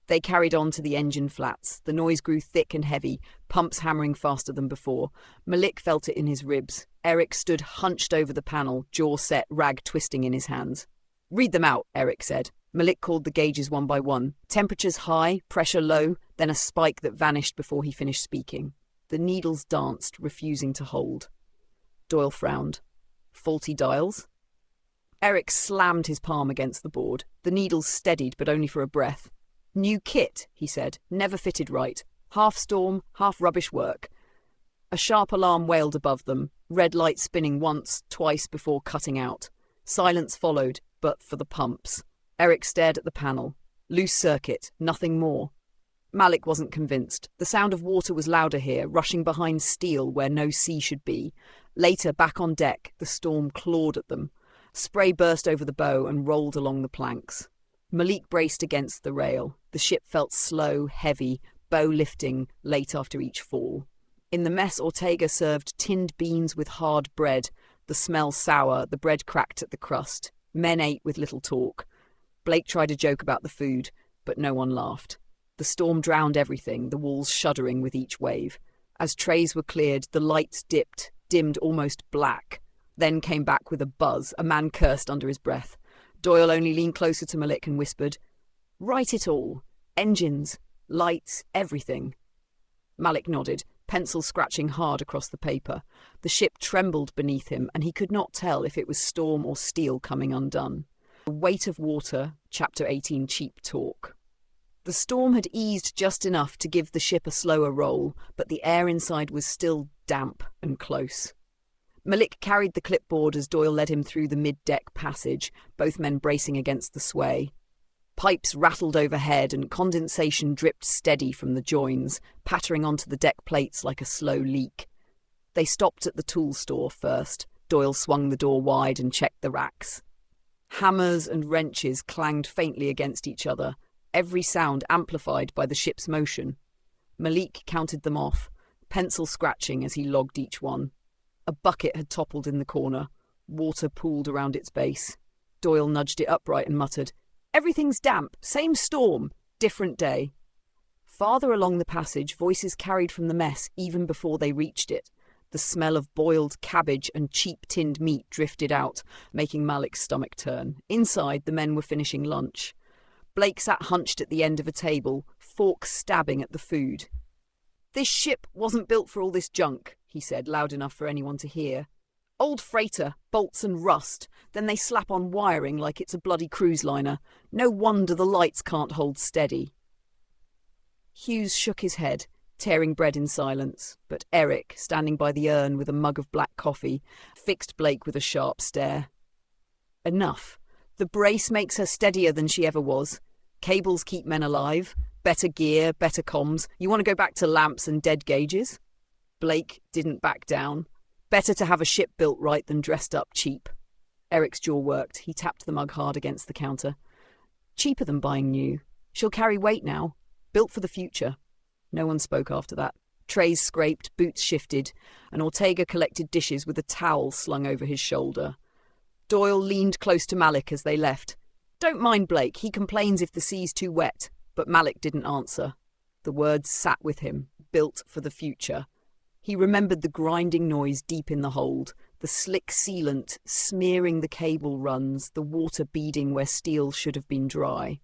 They carried on to the engine flats. The noise grew thick and heavy, pumps hammering faster than before. Malik felt it in his ribs. Eric stood hunched over the panel, jaw set, rag twisting in his hands. "Read them out," Eric said. Malik called the gauges one by one. Temperatures high, pressure low, then a spike that vanished before he finished speaking. The needles danced, refusing to hold. Doyle frowned. "Faulty dials?" Eric slammed his palm against the board. The needles steadied, but only for a breath. "New kit," he said. "Never fitted right. Half storm, half rubbish work." A sharp alarm wailed above them, red light spinning once, twice before cutting out. Silence followed, but for the pumps. Eric stared at the panel. Loose circuit, nothing more. Malik wasn't convinced. The sound of water was louder here, rushing behind steel where no sea should be. Later, back on deck, the storm clawed at them. Spray burst over the bow and rolled along the planks. Malik braced against the rail. The ship felt slow, heavy, bow lifting late after each fall. In the mess, Ortega served tinned beans with hard bread. The smell sour, the bread cracked at the crust. Men ate with little talk. Blake tried a joke about the food, but no one laughed. The storm drowned everything, the walls shuddering with each wave. As trays were cleared, the lights dipped, dimmed almost black. Then came back with a buzz. A man cursed under his breath. Doyle only leaned closer to Malik and whispered, "Write it all. Engines, lights, everything." Malik nodded, pencil scratching hard across the paper. The ship trembled beneath him, and he could not tell if it was storm or steel coming undone. The Weight of Water, Chapter 18, Cheap Talk. The storm had eased just enough to give the ship a slower roll, but the air inside was still damp and close. Malik carried the clipboard as Doyle led him through the mid-deck passage, both men bracing against the sway. Pipes rattled overhead and condensation dripped steady from the joins, pattering onto the deck plates like a slow leak. They stopped at the tool store first. Doyle swung the door wide and checked the racks. Hammers and wrenches clanged faintly against each other, every sound amplified by the ship's motion. Malik counted them off, pencil scratching as he logged each one. A bucket had toppled in the corner. Water pooled around its base. Doyle nudged it upright and muttered, "Everything's damp. Same storm. Different day." Farther along the passage, voices carried from the mess even before they reached it. The smell of boiled cabbage and cheap tinned meat drifted out, making Malik's stomach turn. Inside, the men were finishing lunch. Blake sat hunched at the end of a table, forks stabbing at the food. "This ship wasn't built for all this junk," he said, loud enough for anyone to hear. "Old freighter, bolts and rust, then they slap on wiring like it's a bloody cruise liner. No wonder the lights can't hold steady." Hughes shook his head, tearing bread in silence, but Eric, standing by the urn with a mug of black coffee, fixed Blake with a sharp stare. "Enough. The brace makes her steadier than she ever was. Cables keep men alive. Better gear, better comms. You want to go back to lamps and dead gauges?" Blake didn't back down. Better to have a ship built right than dressed up cheap. Eric's jaw worked. He tapped the mug hard against the counter. "Cheaper than buying new. She'll carry weight now. Built for the future." No one spoke after that. Trays scraped, boots shifted, and Ortega collected dishes with a towel slung over his shoulder. Doyle leaned close to Malik as they left. "Don't mind Blake. He complains if the sea's too wet." But Malik didn't answer. The words sat with him, built for the future. He remembered the grinding noise deep in the hold, the slick sealant smearing the cable runs, the water beading where steel should have been dry.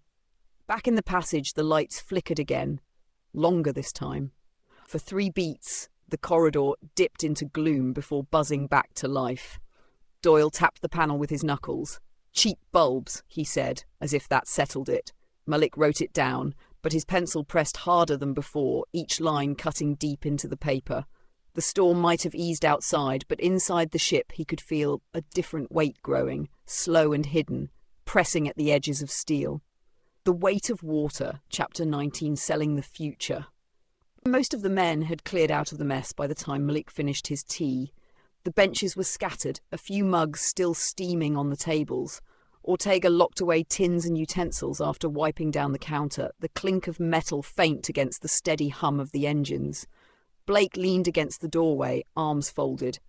Back in the passage, the lights flickered again, longer this time. For 3 beats, the corridor dipped into gloom before buzzing back to life. Doyle tapped the panel with his knuckles. "Cheap bulbs," he said, as if that settled it. Malik wrote it down, but his pencil pressed harder than before, each line cutting deep into the paper. The storm might have eased outside, but inside the ship he could feel a different weight growing, slow and hidden, pressing at the edges of steel. The Weight of Water, Chapter 19, Selling the Future. Most of the men had cleared out of the mess by the time Malik finished his tea. The benches were scattered, a few mugs still steaming on the tables. Ortega locked away tins and utensils after wiping down the counter, the clink of metal faint against the steady hum of the engines. Blake leaned against the doorway, arms folded.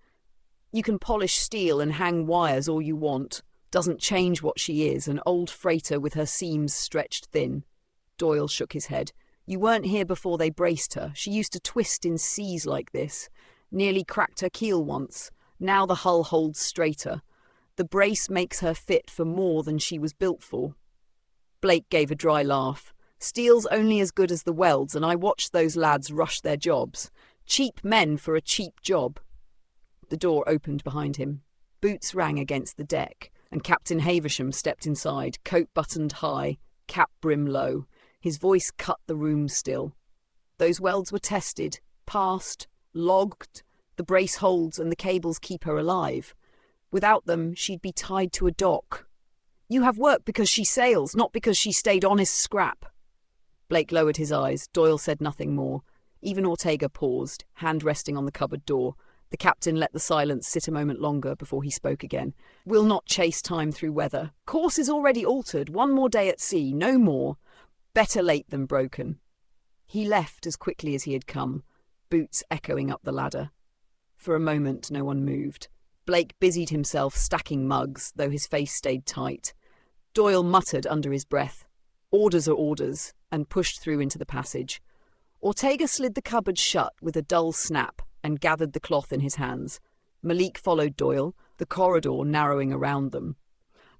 "You can polish steel and hang wires all you want. Doesn't change what she is, an old freighter with her seams stretched thin. Doyle shook his head. You weren't here before they braced her. She used to twist in seas like this. Nearly cracked her keel once. Now the hull holds straighter. The brace makes her fit for more than she was built for. Blake gave a dry laugh. Steel's only as good as the welds, and I watched those lads rush their jobs. Cheap men for a cheap job. The door opened behind him. Boots rang against the deck, and Captain Havisham stepped inside, coat buttoned high, cap brim low. His voice cut the room still. Those welds were tested, passed, logged. The brace holds and the cables keep her alive. Without them, she'd be tied to a dock. You have work because she sails, not because she stayed honest scrap. Blake lowered his eyes. Doyle said nothing more. Even Ortega paused, hand resting on the cupboard door. The captain let the silence sit a moment longer before he spoke again. We'll not chase time through weather. Course is already altered. One more day at sea, no more. Better late than broken. He left as quickly as he had come, boots echoing up the ladder. For a moment, no one moved. Blake busied himself stacking mugs, though his face stayed tight. Doyle muttered under his breath, "Orders are orders," and pushed through into the passage. Ortega slid the cupboard shut with a dull snap and gathered the cloth in his hands. Malik followed Doyle, the corridor narrowing around them.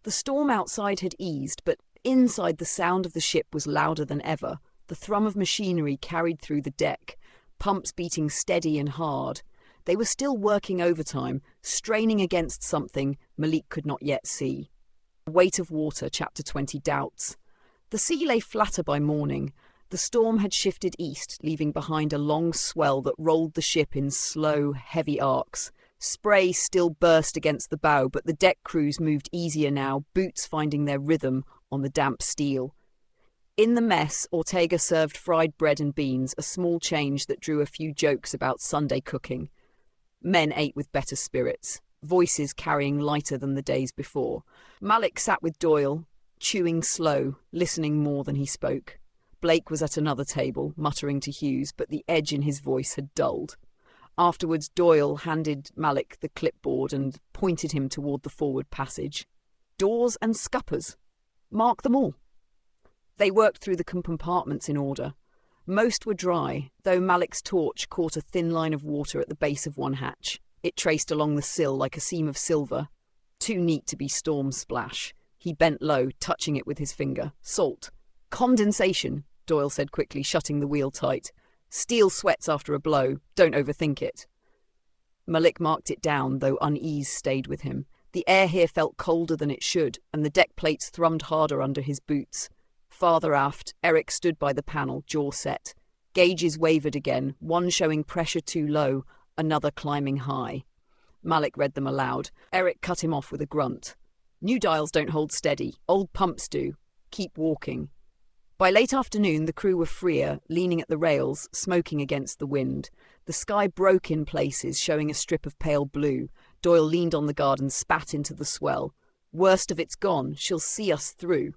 The storm outside had eased, but inside the sound of the ship was louder than ever. The thrum of machinery carried through the deck, pumps beating steady and hard. They were still working overtime, straining against something Malik could not yet see. Weight of Water, Chapter 20, Doubts. The sea lay flatter by morning. The storm had shifted east, leaving behind a long swell that rolled the ship in slow, heavy arcs. Spray still burst against the bow, but the deck crews moved easier now, boots finding their rhythm on the damp steel. In the mess, Ortega served fried bread and beans, a small change that drew a few jokes about Sunday cooking. Men ate with better spirits, voices carrying lighter than the days before. Malik sat with Doyle, chewing slow, listening more than he spoke. Blake was at another table, muttering to Hughes, but the edge in his voice had dulled. Afterwards, Doyle handed Malik the clipboard and pointed him toward the forward passage. Doors and scuppers. Mark them all. They worked through the compartments in order. Most were dry, though Malik's torch caught a thin line of water at the base of one hatch. It traced along the sill like a seam of silver. Too neat to be storm splash. He bent low, touching it with his finger. Salt. Condensation, Doyle said quickly, shutting the wheel tight. Steel sweats after a blow. Don't overthink it. Malik marked it down, though unease stayed with him. The air here felt colder than it should, and the deck plates thrummed harder under his boots. Farther aft, Eric stood by the panel, jaw set. Gauges wavered again, one showing pressure too low, another climbing high. Malik read them aloud. Eric cut him off with a grunt. New dials don't hold steady. Old pumps do. Keep walking. By late afternoon, the crew were freer, leaning at the rails, smoking against the wind. The sky broke in places, showing a strip of pale blue. Doyle leaned on the guard and spat into the swell. Worst of it's gone. She'll see us through.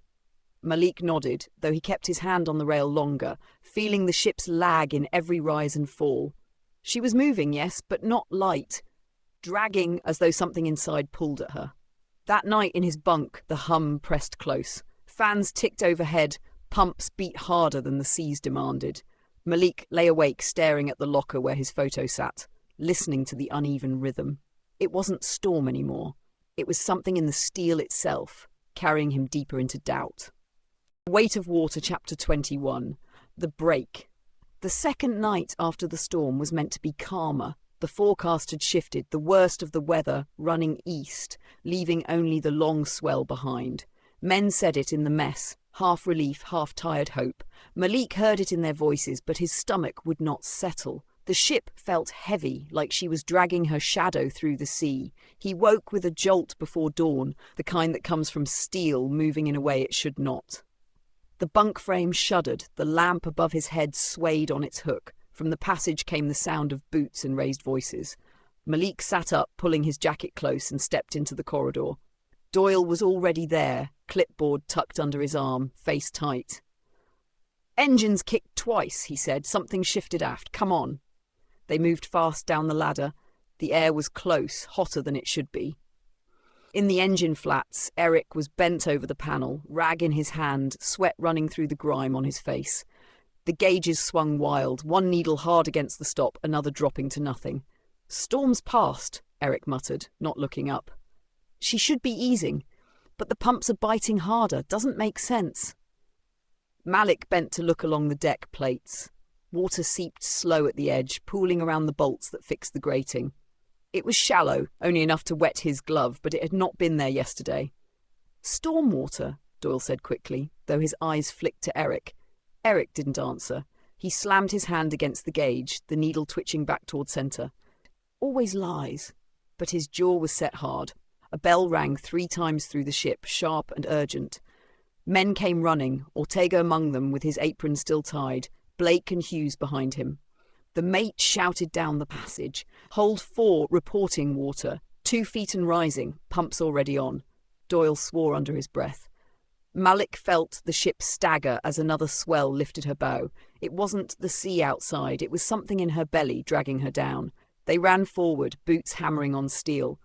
Malik nodded, though he kept his hand on the rail longer, feeling the ship's lag in every rise and fall. She was moving, yes, but not light. Dragging as though something inside pulled at her. That night in his bunk, the hum pressed close. Fans ticked overhead, pumps beat harder than the seas demanded. Malik lay awake staring at the locker where his photo sat, listening to the uneven rhythm. It wasn't storm anymore. It was something in the steel itself, carrying him deeper into doubt. Weight of Water, Chapter 21. The Break. The second night after the storm was meant to be calmer. The forecast had shifted, the worst of the weather running east, leaving only the long swell behind. Men said it in the mess, half relief, half tired hope. Malik heard it in their voices, but his stomach would not settle. The ship felt heavy, like she was dragging her shadow through the sea. He woke with a jolt before dawn, the kind that comes from steel moving in a way it should not. The bunk frame shuddered, the lamp above his head swayed on its hook. From the passage came the sound of boots and raised voices. Malik sat up, pulling his jacket close, and stepped into the corridor. Doyle was already there, clipboard tucked under his arm, face tight. Engines kicked twice, he said. Something shifted aft. Come on. They moved fast down the ladder. The air was close, hotter than it should be. In the engine flats, Eric was bent over the panel, rag in his hand, sweat running through the grime on his face. The gauges swung wild, one needle hard against the stop, another dropping to nothing. "Storm's past," Eric muttered, not looking up. "She should be easing, but the pumps are biting harder. Doesn't make sense." Malik bent to look along the deck plates. Water seeped slow at the edge, pooling around the bolts that fixed the grating. It was shallow, only enough to wet his glove, but it had not been there yesterday. "Storm water," Doyle said quickly, though his eyes flicked to Eric. Eric didn't answer. He slammed his hand against the gauge, the needle twitching back toward center. "Always lies." But his jaw was set hard. A bell rang 3 times through the ship, sharp and urgent. Men came running, Ortega among them with his apron still tied, Blake and Hughes behind him. The mate shouted down the passage. "Hold 4, reporting water. 2 feet and rising, pumps already on." Doyle swore under his breath. Malik felt the ship stagger as another swell lifted her bow. It wasn't the sea outside, it was something in her belly dragging her down. They ran forward, boots hammering on steel.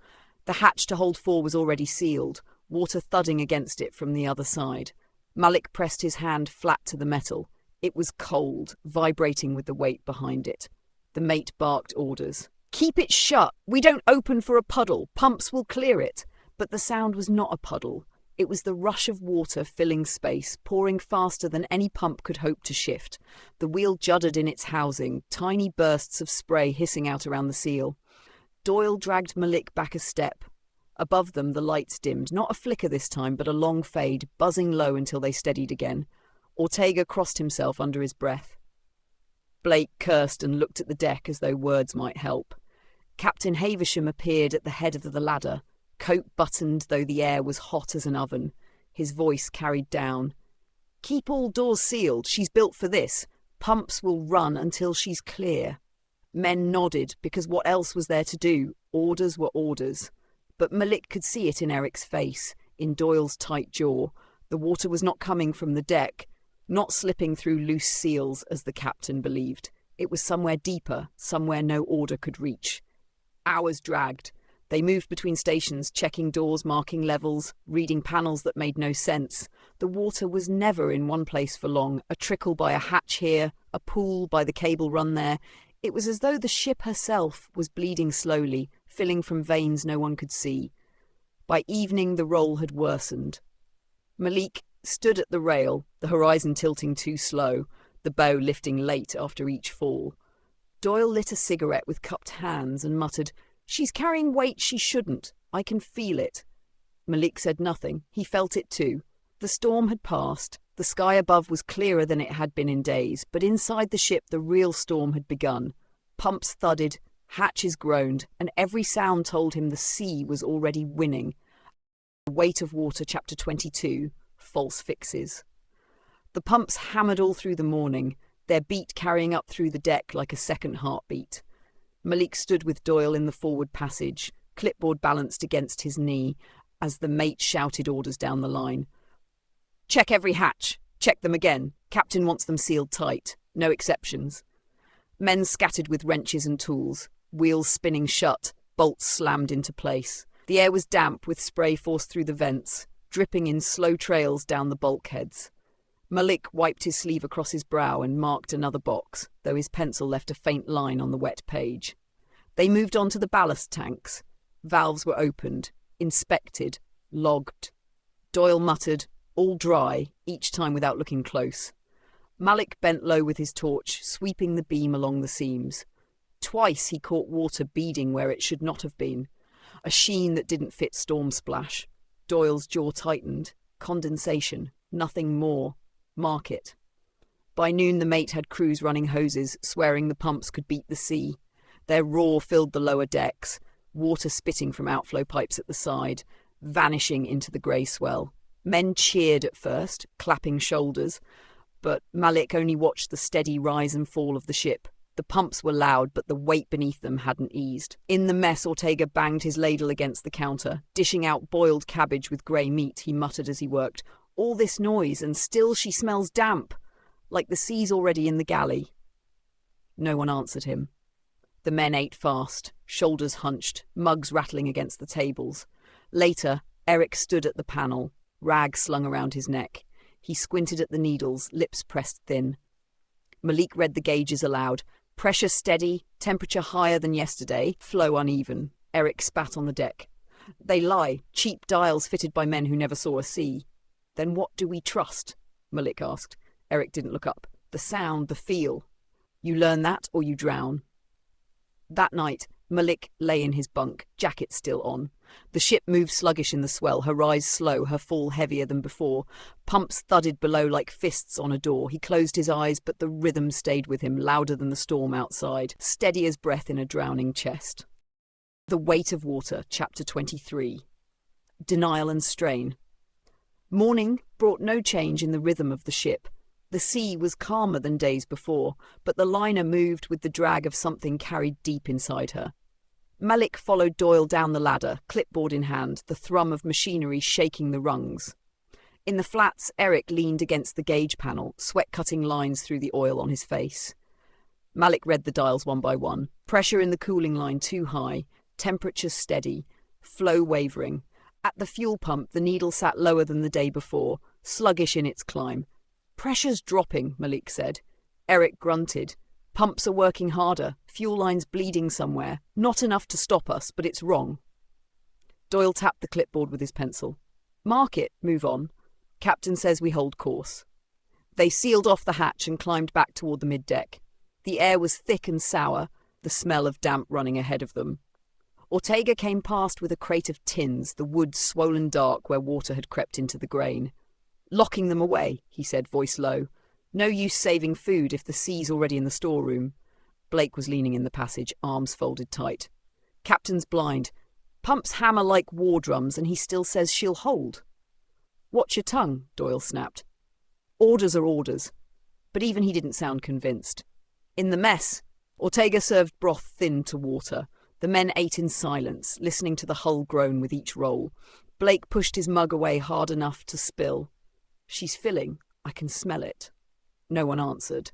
The hatch to hold 4 was already sealed, water thudding against it from the other side. Malik pressed his hand flat to the metal. It was cold, vibrating with the weight behind it. The mate barked orders. "Keep it shut! We don't open for a puddle! Pumps will clear it!" But the sound was not a puddle. It was the rush of water filling space, pouring faster than any pump could hope to shift. The wheel juddered in its housing, tiny bursts of spray hissing out around the seal. Doyle dragged Malik back a step. Above them, the lights dimmed, not a flicker this time, but a long fade, buzzing low until they steadied again. Ortega crossed himself under his breath. Blake cursed and looked at the deck as though words might help. Captain Havisham appeared at the head of the ladder, coat buttoned though the air was hot as an oven. His voice carried down. "Keep all doors sealed. She's built for this. Pumps will run until she's clear." Men nodded, because what else was there to do? Orders were orders. But Malik could see it in Eric's face, in Doyle's tight jaw. The water was not coming from the deck, not slipping through loose seals, as the captain believed. It was somewhere deeper, somewhere no order could reach. Hours dragged. They moved between stations, checking doors, marking levels, reading panels that made no sense. The water was never in one place for long, a trickle by a hatch here, a pool by the cable run there. It was as though the ship herself was bleeding slowly, filling from veins no one could see. By evening, the roll had worsened. Malik stood at the rail, the horizon tilting too slow, the bow lifting late after each fall. Doyle lit a cigarette with cupped hands and muttered, "She's carrying weight she shouldn't. I can feel it." Malik said nothing. He felt it too. The storm had passed. The sky above was clearer than it had been in days, but inside the ship the real storm had begun. Pumps thudded, hatches groaned, and every sound told him the sea was already winning. The Weight of Water, Chapter 22, False Fixes. The pumps hammered all through the morning, their beat carrying up through the deck like a second heartbeat. Malik stood with Doyle in the forward passage, clipboard balanced against his knee, as the mate shouted orders down the line. "Check every hatch. Check them again. Captain wants them sealed tight. No exceptions." Men scattered with wrenches and tools, wheels spinning shut, bolts slammed into place. The air was damp with spray forced through the vents, dripping in slow trails down the bulkheads. Malik wiped his sleeve across his brow and marked another box, though his pencil left a faint line on the wet page. They moved on to the ballast tanks. Valves were opened, inspected, logged. Doyle muttered, "All dry," each time without looking close. Malik bent low with his torch, sweeping the beam along the seams. Twice he caught water beading where it should not have been, a sheen that didn't fit Storm Splash. Doyle's jaw tightened. Condensation, nothing more. Mark it. By noon the mate had crews running hoses, swearing the pumps could beat the sea. Their roar filled the lower decks, water spitting from outflow pipes at the side, vanishing into the grey swell. Men cheered at first, clapping shoulders, but Malik only watched the steady rise and fall of the ship. The pumps were loud, but the weight beneath them hadn't eased. In the mess, Ortega banged his ladle against the counter. Dishing out boiled cabbage with grey meat, he muttered as he worked, "All this noise, and still she smells damp, like the sea's already in the galley." No one answered him. The men ate fast, shoulders hunched, mugs rattling against the tables. Later, Eric stood at the panel, rag slung around his neck. He squinted at the needles, lips pressed thin. Malik read the gauges aloud. Pressure steady, temperature higher than yesterday, flow uneven. Eric spat on the deck. They lie, cheap dials fitted by men who never saw a sea. Then what do we trust? Malik asked. Eric didn't look up. The sound, the feel. You learn that or you drown. That night, Malik lay in his bunk, jacket still on. The ship moved sluggish in the swell, her rise slow, her fall heavier than before. Pumps thudded below like fists on a door. He closed his eyes, but the rhythm stayed with him, louder than the storm outside, steady as breath in a drowning chest. The Weight of Water, Chapter 23. Denial and Strain. Morning brought no change in the rhythm of the ship. The sea was calmer than days before, but the liner moved with the drag of something carried deep inside her. Malik followed Doyle down the ladder, clipboard in hand, the thrum of machinery shaking the rungs. In the flats, Eric leaned against the gauge panel, sweat-cutting lines through the oil on his face. Malik read the dials one by one. Pressure in the cooling line too high, temperature steady, flow wavering. At the fuel pump, the needle sat lower than the day before, sluggish in its climb. Pressure's dropping, Malik said. Eric grunted. Pumps are working harder, fuel lines bleeding somewhere. Not enough to stop us, but it's wrong. Doyle tapped the clipboard with his pencil. Mark it, move on. Captain says we hold course. They sealed off the hatch and climbed back toward the middeck. The air was thick and sour, the smell of damp running ahead of them. Ortega came past with a crate of tins, the wood swollen dark where water had crept into the grain. Locking them away, he said, voice low. No use saving food if the sea's already in the storeroom. Blake was leaning in the passage, arms folded tight. Captain's blind. Pumps hammer like war drums, and he still says she'll hold. Watch your tongue, Doyle snapped. Orders are orders. But even he didn't sound convinced. In the mess, Ortega served broth thin to water. The men ate in silence, listening to the hull groan with each roll. Blake pushed his mug away hard enough to spill. She's filling. I can smell it. No one answered.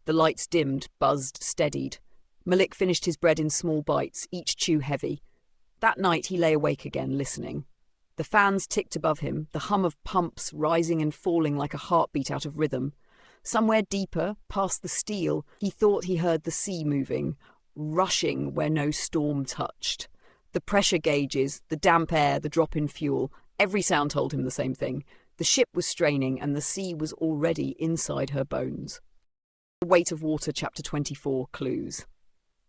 The lights dimmed, buzzed, steadied. Malik finished his bread in small bites, each chew heavy. That night he lay awake again, listening. The fans ticked above him, the hum of pumps rising and falling like a heartbeat out of rhythm. Somewhere deeper, past the steel, he thought he heard the sea moving, rushing where no storm touched. The pressure gauges, the damp air, the drop in fuel, every sound told him the same thing. The ship was straining and the sea was already inside her bones. The Weight of Water, Chapter 24, Clues.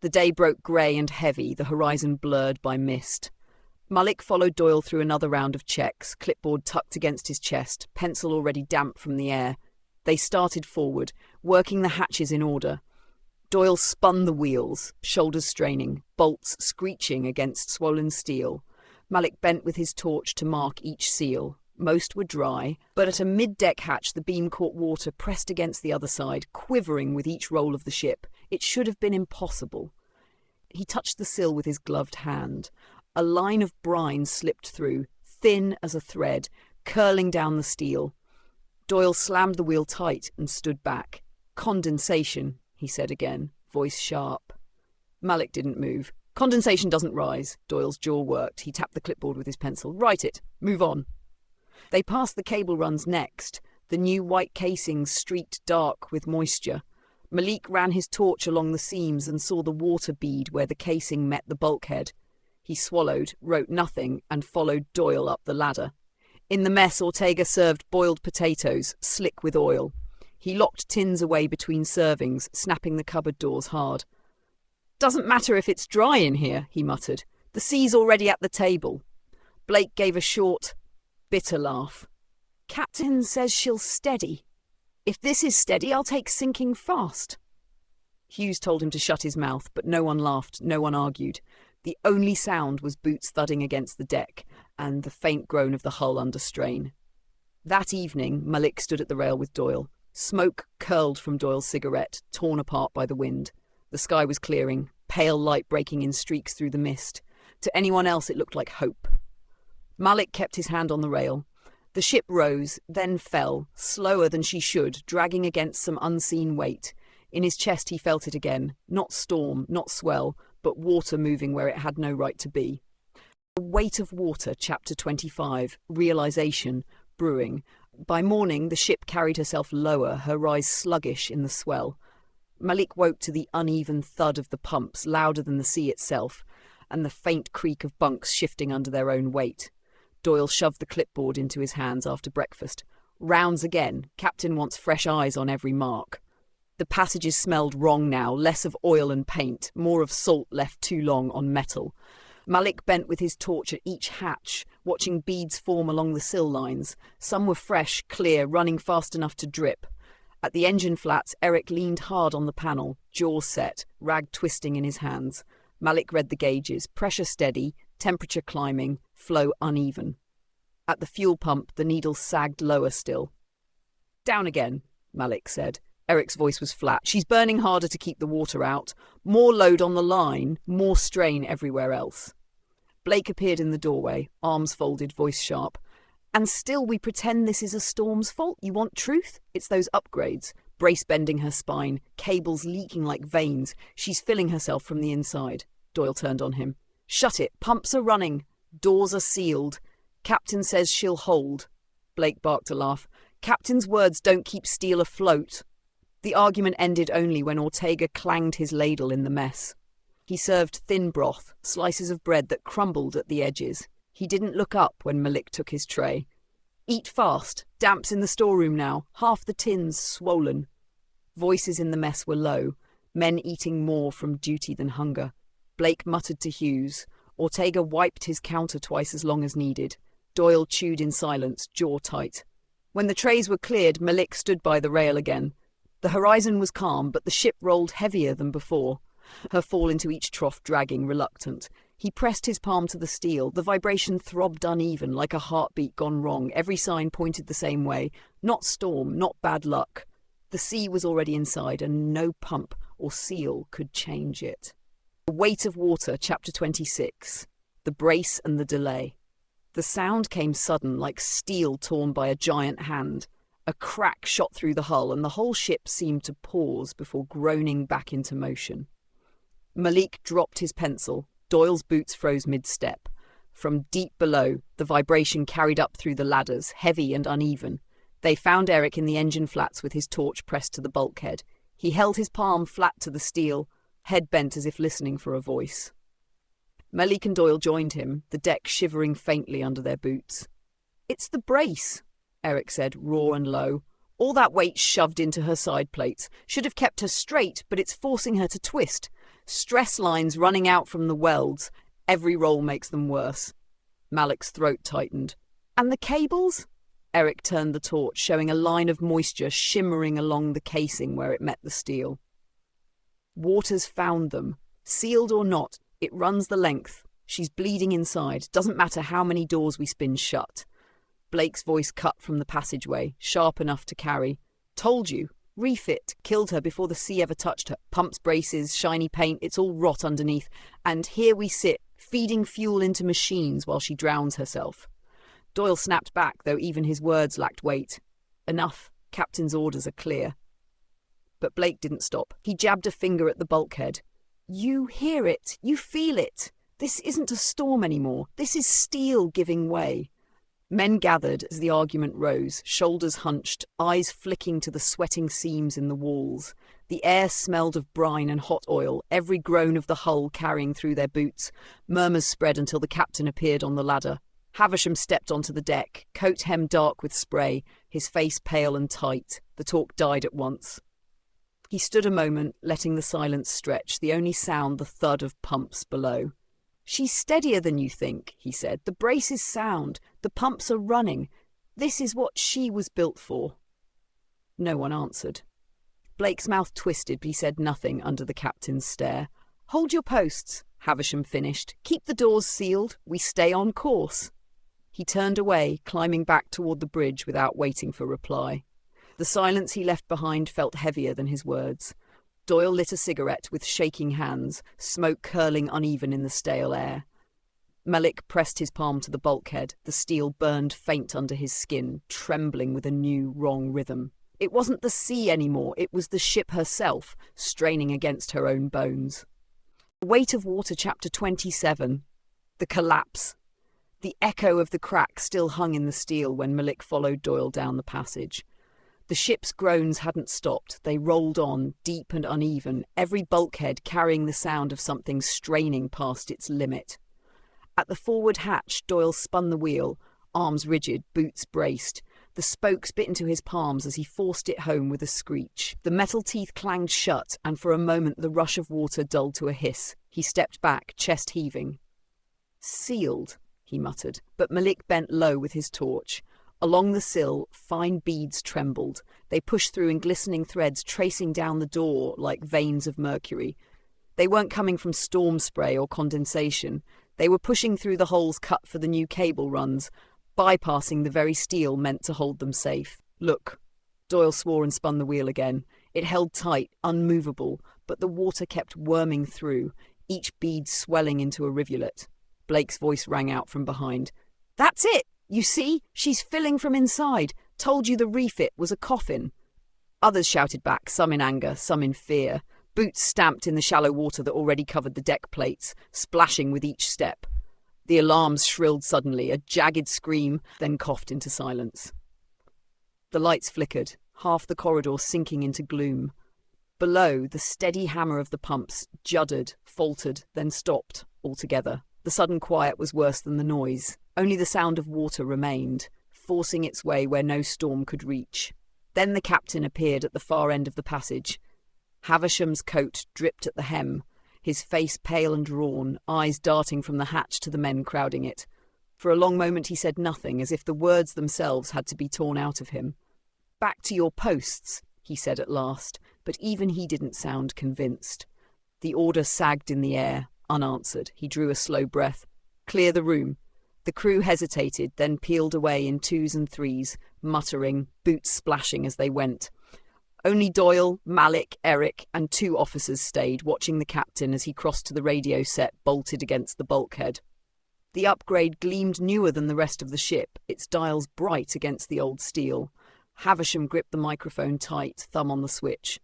The day broke grey and heavy, the horizon blurred by mist. Malik followed Doyle through another round of checks, clipboard tucked against his chest, pencil already damp from the air. They started forward, working the hatches in order. Doyle spun the wheels, shoulders straining, bolts screeching against swollen steel. Malik bent with his torch to mark each seal. Most were dry, but at a mid-deck hatch the beam caught water pressed against the other side, quivering with each roll of the ship. It should have been impossible. He touched the sill with his gloved hand. A line of brine slipped through, thin as a thread, curling down the steel. Doyle slammed the wheel tight and stood back. Condensation, he said again, voice sharp. Malik didn't move. Condensation doesn't rise. Doyle's jaw worked. He tapped the clipboard with his pencil. Write it. Move on. They passed the cable runs next, the new white casings streaked dark with moisture. Malik ran his torch along the seams and saw the water bead where the casing met the bulkhead. He swallowed, wrote nothing, and followed Doyle up the ladder. In the mess, Ortega served boiled potatoes, slick with oil. He locked tins away between servings, snapping the cupboard doors hard. Doesn't matter if it's dry in here, he muttered. The sea's already at the table. Blake gave a short, bitter laugh. Captain says she'll steady. If this is steady, I'll take sinking fast. Hughes told him to shut his mouth, but no one laughed, no one argued. The only sound was boots thudding against the deck and the faint groan of the hull under strain. That evening, Malik stood at the rail with Doyle. Smoke curled from Doyle's cigarette, torn apart by the wind. The sky was clearing, pale light breaking in streaks through the mist. To anyone else it looked like hope. Malik kept his hand on the rail. The ship rose, then fell, slower than she should, dragging against some unseen weight. In his chest he felt it again, not storm, not swell, but water moving where it had no right to be. Weight of Water, Chapter 25, Realization, Brewing. By morning, the ship carried herself lower, her rise sluggish in the swell. Malik woke to the uneven thud of the pumps, louder than the sea itself, and the faint creak of bunks shifting under their own weight. Doyle shoved the clipboard into his hands after breakfast. Rounds again. Captain wants fresh eyes on every mark. The passages smelled wrong now, less of oil and paint, more of salt left too long on metal. Malik bent with his torch at each hatch, watching beads form along the sill lines. Some were fresh, clear, running fast enough to drip. At the engine flats, Eric leaned hard on the panel, jaws set, rag twisting in his hands. Malik read the gauges, pressure steady, temperature climbing, flow uneven. At the fuel pump, the needle sagged lower still. "Down again," Malik said. Eric's voice was flat. "She's burning harder to keep the water out. More load on the line, more strain everywhere else." Blake appeared in the doorway, arms folded, voice sharp. "And still we pretend this is a storm's fault? You want truth? It's those upgrades. Brace bending her spine, cables leaking like veins. She's filling herself from the inside." Doyle turned on him. "Shut it. Pumps are running. Doors are sealed. Captain says she'll hold." Blake barked a laugh. "Captain's words don't keep steel afloat." The argument ended only when Ortega clanged his ladle in the mess. He served thin broth, slices of bread that crumbled at the edges. He didn't look up when Malik took his tray. "Eat fast. Damp's in the storeroom now. Half the tins swollen." Voices in the mess were low, men eating more from duty than hunger. Blake muttered to Hughes. Ortega wiped his counter twice as long as needed. Doyle chewed in silence, jaw tight. When the trays were cleared, Malik stood by the rail again. The horizon was calm, but the ship rolled heavier than before, her fall into each trough dragging, reluctant. He pressed his palm to the steel. The vibration throbbed uneven, like a heartbeat gone wrong. Every sign pointed the same way. Not storm, not bad luck. The sea was already inside, and no pump or seal could change it. The Weight of Water, Chapter 26. The Brace and the Delay. The sound came sudden, like steel torn by a giant hand. A crack shot through the hull, and the whole ship seemed to pause before groaning back into motion. Malik dropped his pencil. Doyle's boots froze mid-step. From deep below, the vibration carried up through the ladders, heavy and uneven. They found Eric in the engine flats with his torch pressed to the bulkhead. He held his palm flat to the steel, head bent as if listening for a voice. Malik and Doyle joined him, the deck shivering faintly under their boots. "It's the brace," Eric said, raw and low. "All that weight shoved into her side plates. Should have kept her straight, but it's forcing her to twist. Stress lines running out from the welds. Every roll makes them worse." Malik's throat tightened. "And the cables?" Eric turned the torch, showing a line of moisture shimmering along the casing where it met the steel. "Water's found them. Sealed or not, it runs the length. She's bleeding inside. Doesn't matter how many doors we spin shut." Blake's voice cut from the passageway, sharp enough to carry. "Told you. Refit. Killed her before the sea ever touched her. Pumps, braces, shiny paint, it's all rot underneath. And here we sit, feeding fuel into machines while she drowns herself." Doyle snapped back, though even his words lacked weight. "Enough. Captain's orders are clear." But Blake didn't stop. He jabbed a finger at the bulkhead. "You hear it. You feel it. This isn't a storm anymore. This is steel giving way." Men gathered as the argument rose, shoulders hunched, eyes flicking to the sweating seams in the walls. The air smelled of brine and hot oil, every groan of the hull carrying through their boots. Murmurs spread until the captain appeared on the ladder. Havisham stepped onto the deck, coat hem dark with spray, his face pale and tight. The talk died at once. He stood a moment, letting the silence stretch, the only sound the thud of pumps below. "She's steadier than you think," he said. "The brace is sound. The pumps are running. This is what she was built for." No one answered. Blake's mouth twisted, but he said nothing under the captain's stare. "Hold your posts," Havisham finished. "Keep the doors sealed. We stay on course." He turned away, climbing back toward the bridge without waiting for reply. The silence he left behind felt heavier than his words. Doyle lit a cigarette with shaking hands, smoke curling uneven in the stale air. Malik pressed his palm to the bulkhead. The steel burned faint under his skin, trembling with a new, wrong rhythm. It wasn't the sea anymore, it was the ship herself, straining against her own bones. Weight of Water, Chapter 27. The Collapse. The echo of the crack still hung in the steel when Malik followed Doyle down the passage. The ship's groans hadn't stopped. They rolled on, deep and uneven, every bulkhead carrying the sound of something straining past its limit. At the forward hatch, Doyle spun the wheel, arms rigid, boots braced. The spokes bit into his palms as he forced it home with a screech. The metal teeth clanged shut, and for a moment the rush of water dulled to a hiss. He stepped back, chest heaving. "Sealed," he muttered, but Malik bent low with his torch. Along the sill, fine beads trembled. They pushed through in glistening threads, tracing down the door like veins of mercury. They weren't coming from storm spray or condensation. They were pushing through the holes cut for the new cable runs, bypassing the very steel meant to hold them safe. "Look." Doyle swore and spun the wheel again. It held tight, unmovable, but the water kept worming through, each bead swelling into a rivulet. Blake's voice rang out from behind. "That's it! You see? She's filling from inside. Told you the refit was a coffin." Others shouted back, some in anger, some in fear. Boots stamped in the shallow water that already covered the deck plates, splashing with each step. The alarms shrilled suddenly, a jagged scream, then coughed into silence. The lights flickered, half the corridor sinking into gloom. Below, the steady hammer of the pumps juddered, faltered, then stopped altogether. The sudden quiet was worse than the noise. Only the sound of water remained, forcing its way where no storm could reach. Then the captain appeared at the far end of the passage. Havisham's coat dripped at the hem, his face pale and drawn, eyes darting from the hatch to the men crowding it. For a long moment he said nothing, as if the words themselves had to be torn out of him. "Back to your posts," he said at last, but even he didn't sound convinced. The order sagged in the air, unanswered. He drew a slow breath. "Clear the room." The crew hesitated, then peeled away in twos and threes, muttering, boots splashing as they went. Only Doyle, Malik, Eric, and 2 officers stayed, watching the captain as he crossed to the radio set bolted against the bulkhead. The upgrade gleamed newer than the rest of the ship, its dials bright against the old steel. Havisham gripped the microphone tight, thumb on the switch.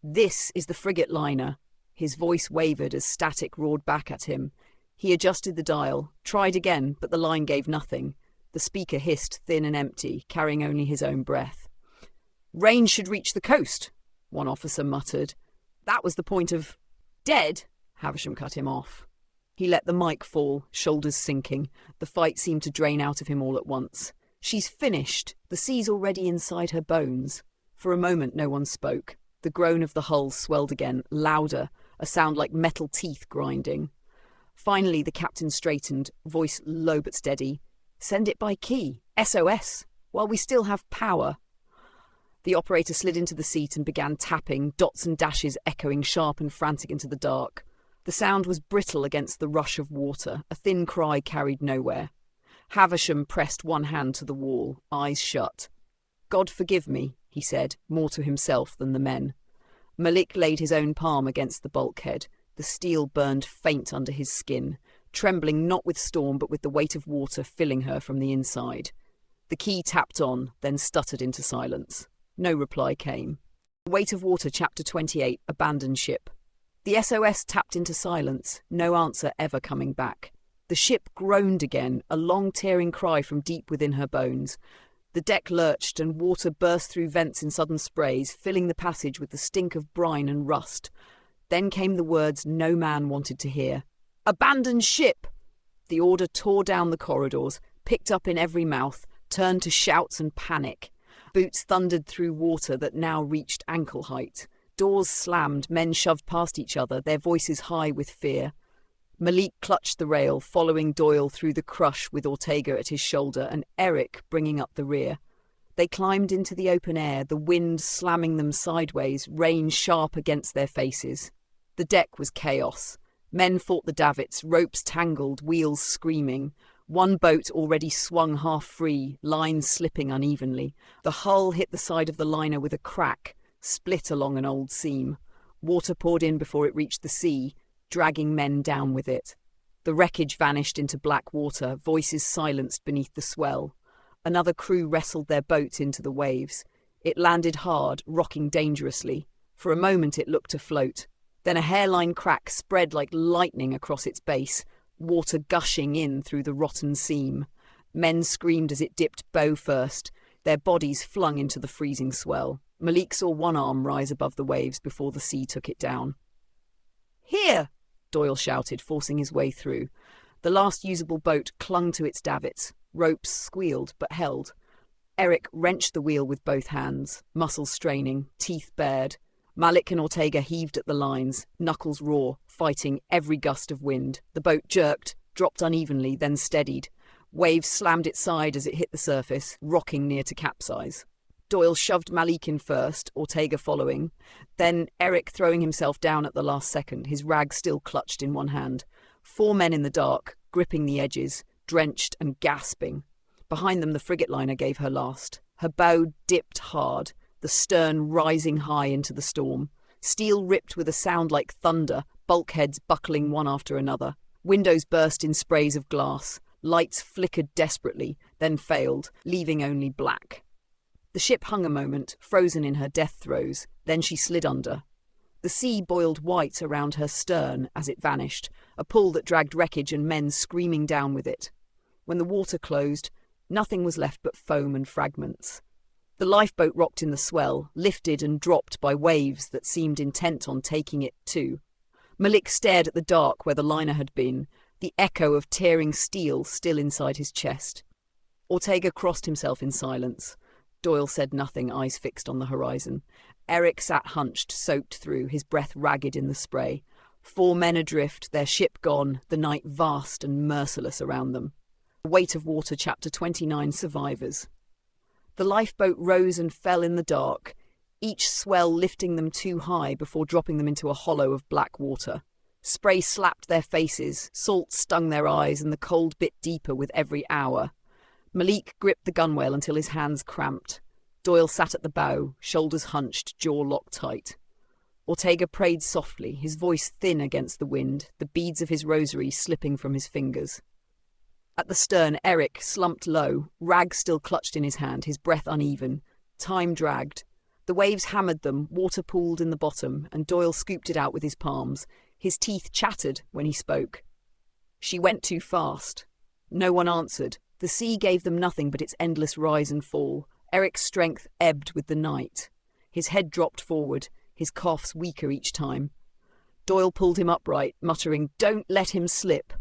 "This is the frigate liner." His voice wavered as static roared back at him. He adjusted the dial, tried again, but the line gave nothing. The speaker hissed thin and empty, carrying only his own breath. "Range should reach the coast," one officer muttered. "That was the point of—" "Dead?" Havisham cut him off. He let the mic fall, shoulders sinking. The fight seemed to drain out of him all at once. "She's finished. The sea's already inside her bones." For a moment no one spoke. The groan of the hull swelled again, louder, a sound like metal teeth grinding. Finally the captain straightened, voice low but steady. "Send it by key. SOS. While we still have power." The operator slid into the seat and began tapping, dots and dashes echoing sharp and frantic into the dark. The sound was brittle against the rush of water. A thin cry carried nowhere. Havisham pressed one hand to the wall, eyes shut. "God forgive me," he said, more to himself than the men. Malik laid his own palm against the bulkhead. The steel burned faint under his skin, trembling not with storm but with the weight of water filling her from the inside. The key tapped on, then stuttered into silence. No reply came. Weight of Water, Chapter 28, Abandoned Ship. The SOS tapped into silence, no answer ever coming back. The ship groaned again, a long tearing cry from deep within her bones. The deck lurched and water burst through vents in sudden sprays, filling the passage with the stink of brine and rust. Then came the words no man wanted to hear. "Abandon ship!" The order tore down the corridors, picked up in every mouth, turned to shouts and panic. Boots thundered through water that now reached ankle height. Doors slammed, men shoved past each other, their voices high with fear. Malik clutched the rail, following Doyle through the crush with Ortega at his shoulder and Eric bringing up the rear. They climbed into the open air, the wind slamming them sideways, rain sharp against their faces. The deck was chaos. Men fought the davits, ropes tangled, wheels screaming. One boat already swung half free, lines slipping unevenly. The hull hit the side of the liner with a crack, split along an old seam. Water poured in before it reached the sea, dragging men down with it. The wreckage vanished into black water, voices silenced beneath the swell. Another crew wrestled their boat into the waves. It landed hard, rocking dangerously. For a moment it looked to float. Then a hairline crack spread like lightning across its base. water gushing in through the rotten seam. Men screamed as it dipped bow first, their bodies flung into the freezing swell. Malik saw one arm rise above the waves before the sea took it down. "Here!" Doyle shouted, forcing his way through. The last usable boat clung to its davits. Ropes squealed, but held. Eric wrenched the wheel with both hands, muscles straining, teeth bared. Malik and Ortega heaved at the lines, knuckles raw, fighting every gust of wind. The boat jerked, dropped unevenly, then steadied. Waves slammed its side as it hit the surface, rocking near to capsize. Doyle shoved Malik in first, Ortega following. Then Eric throwing himself down at the last second, his rag still clutched in one hand. 4 men in the dark, gripping the edges, drenched and gasping. Behind them the frigate liner gave her last. Her bow dipped hard, the stern rising high into the storm. Steel ripped with a sound like thunder, bulkheads buckling one after another. Windows burst in sprays of glass. Lights flickered desperately, then failed, leaving only black. The ship hung a moment, frozen in her death throes. Then she slid under. The sea boiled white around her stern as it vanished, a pull that dragged wreckage and men screaming down with it. When the water closed, nothing was left but foam and fragments. The lifeboat rocked in the swell, lifted and dropped by waves that seemed intent on taking it too. Malik stared at the dark where the liner had been, the echo of tearing steel still inside his chest. Ortega crossed himself in silence. Doyle said nothing, eyes fixed on the horizon. Eric sat hunched, soaked through, his breath ragged in the spray. 4 men adrift, their ship gone, the night vast and merciless around them. Weight of Water, Chapter 29, Survivors. The lifeboat rose and fell in the dark, each swell lifting them too high before dropping them into a hollow of black water. Spray slapped their faces, salt stung their eyes, and the cold bit deeper with every hour. Malik gripped the gunwale until his hands cramped. Doyle sat at the bow, shoulders hunched, jaw locked tight. Ortega prayed softly, his voice thin against the wind, the beads of his rosary slipping from his fingers. At the stern, Eric slumped low, rag still clutched in his hand, his breath uneven. Time dragged. The waves hammered them, water pooled in the bottom, and Doyle scooped it out with his palms. His teeth chattered when he spoke. She went too fast. No one answered. The sea gave them nothing but its endless rise and fall. Eric's strength ebbed with the night. His head dropped forward, his coughs weaker each time. Doyle pulled him upright, muttering, "Don't let him slip."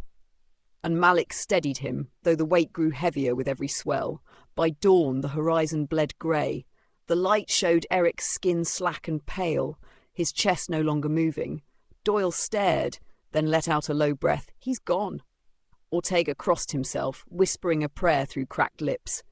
And Malik steadied him, though the weight grew heavier with every swell. By dawn, the horizon bled grey. The light showed Eric's skin slack and pale, his chest no longer moving. Doyle stared, then let out a low breath. "He's gone." Ortega crossed himself, whispering a prayer through cracked lips.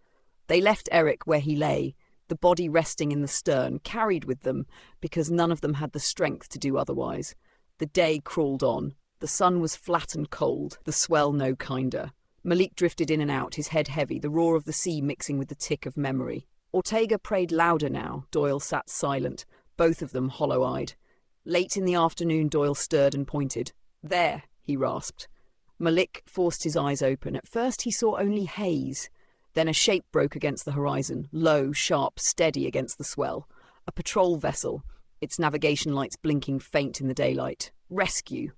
They left Eric where he lay, the body resting in the stern, carried with them, because none of them had the strength to do otherwise. The day crawled on. The sun was flat and cold, the swell no kinder. Malik drifted in and out, his head heavy, the roar of the sea mixing with the tick of memory. Ortega prayed louder now. Doyle sat silent, both of them hollow-eyed. Late in the afternoon, Doyle stirred and pointed. "There," he rasped. Malik forced his eyes open. At first he saw only haze. Then a shape broke against the horizon, low, sharp, steady against the swell. A patrol vessel, its navigation lights blinking faint in the daylight. "Rescue."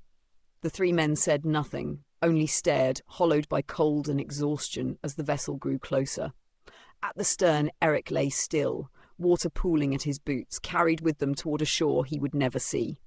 The 3 men said nothing, only stared, hollowed by cold and exhaustion as the vessel grew closer. At the stern, Eric lay still, water pooling at his boots, carried with them toward a shore he would never see.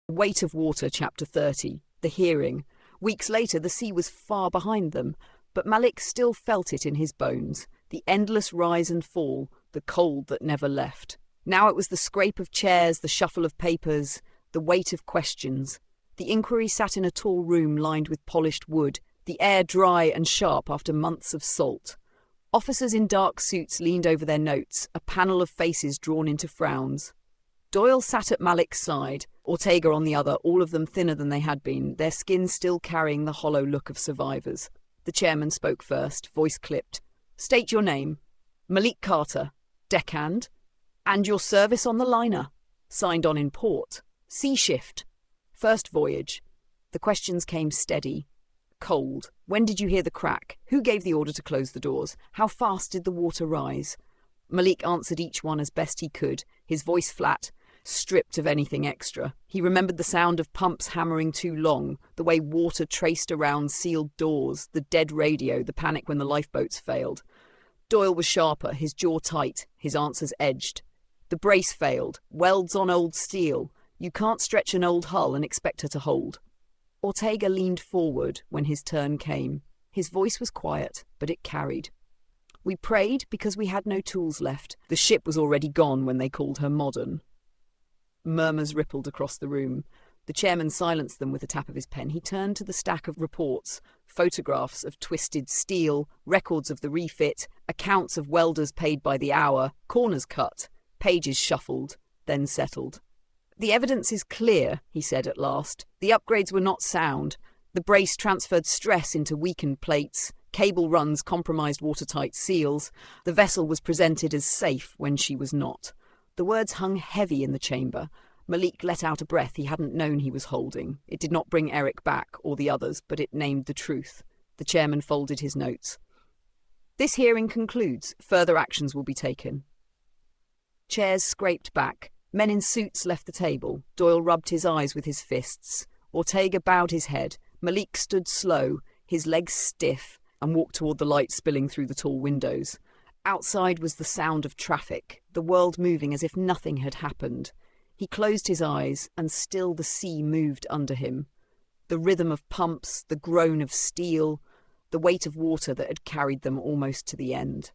Weight of Water, Chapter 30, The Hearing. Weeks later, the sea was far behind them, but Malik still felt it in his bones, the endless rise and fall, the cold that never left. Now it was the scrape of chairs, the shuffle of papers, the weight of questions. The inquiry sat in a tall room lined with polished wood, the air dry and sharp after months of salt. Officers in dark suits leaned over their notes, a panel of faces drawn into frowns. Doyle sat at Malik's side, Ortega on the other, all of them thinner than they had been, their skin still carrying the hollow look of survivors. The chairman spoke first, voice clipped. "State your name." "Malik Carter." "Deckhand." "And your service on the liner." "Signed on in port." "Sea shift." "First voyage." The questions came steady, cold. "When did you hear the crack? Who gave the order to close the doors? How fast did the water rise?" Malik answered each one as best he could, his voice flat. stripped of anything extra. He remembered the sound of pumps hammering too long, the way water traced around sealed doors, the dead radio, the panic when the lifeboats failed. Doyle was sharper, his jaw tight, his answers edged. The brace failed. Welds on old steel. You can't stretch an old hull and expect her to hold. Ortega leaned forward when his turn came. His voice was quiet, but it carried. We prayed because we had no tools left. The ship was already gone when they called her modern. Murmurs rippled across the room. The chairman silenced them with a tap of his pen. He turned to the stack of reports, photographs of twisted steel, records of the refit, accounts of welders paid by the hour, corners cut, pages shuffled, then settled. The evidence is clear, he said at last. The upgrades were not sound. The brace transferred stress into weakened plates. Cable runs compromised watertight seals. The vessel was presented as safe when she was not. The words hung heavy in the chamber. Malik let out a breath he hadn't known he was holding. It did not bring Eric back, or the others, but it named the truth. The chairman folded his notes. This hearing concludes. Further actions will be taken. Chairs scraped back. Men in suits left the table. Doyle rubbed his eyes with his fists. Ortega bowed his head. Malik stood slow, his legs stiff, and walked toward the light spilling through the tall windows. Outside was the sound of traffic, the world moving as if nothing had happened. He closed his eyes, and still the sea moved under him. The rhythm of pumps, the groan of steel, the weight of water that had carried them almost to the end.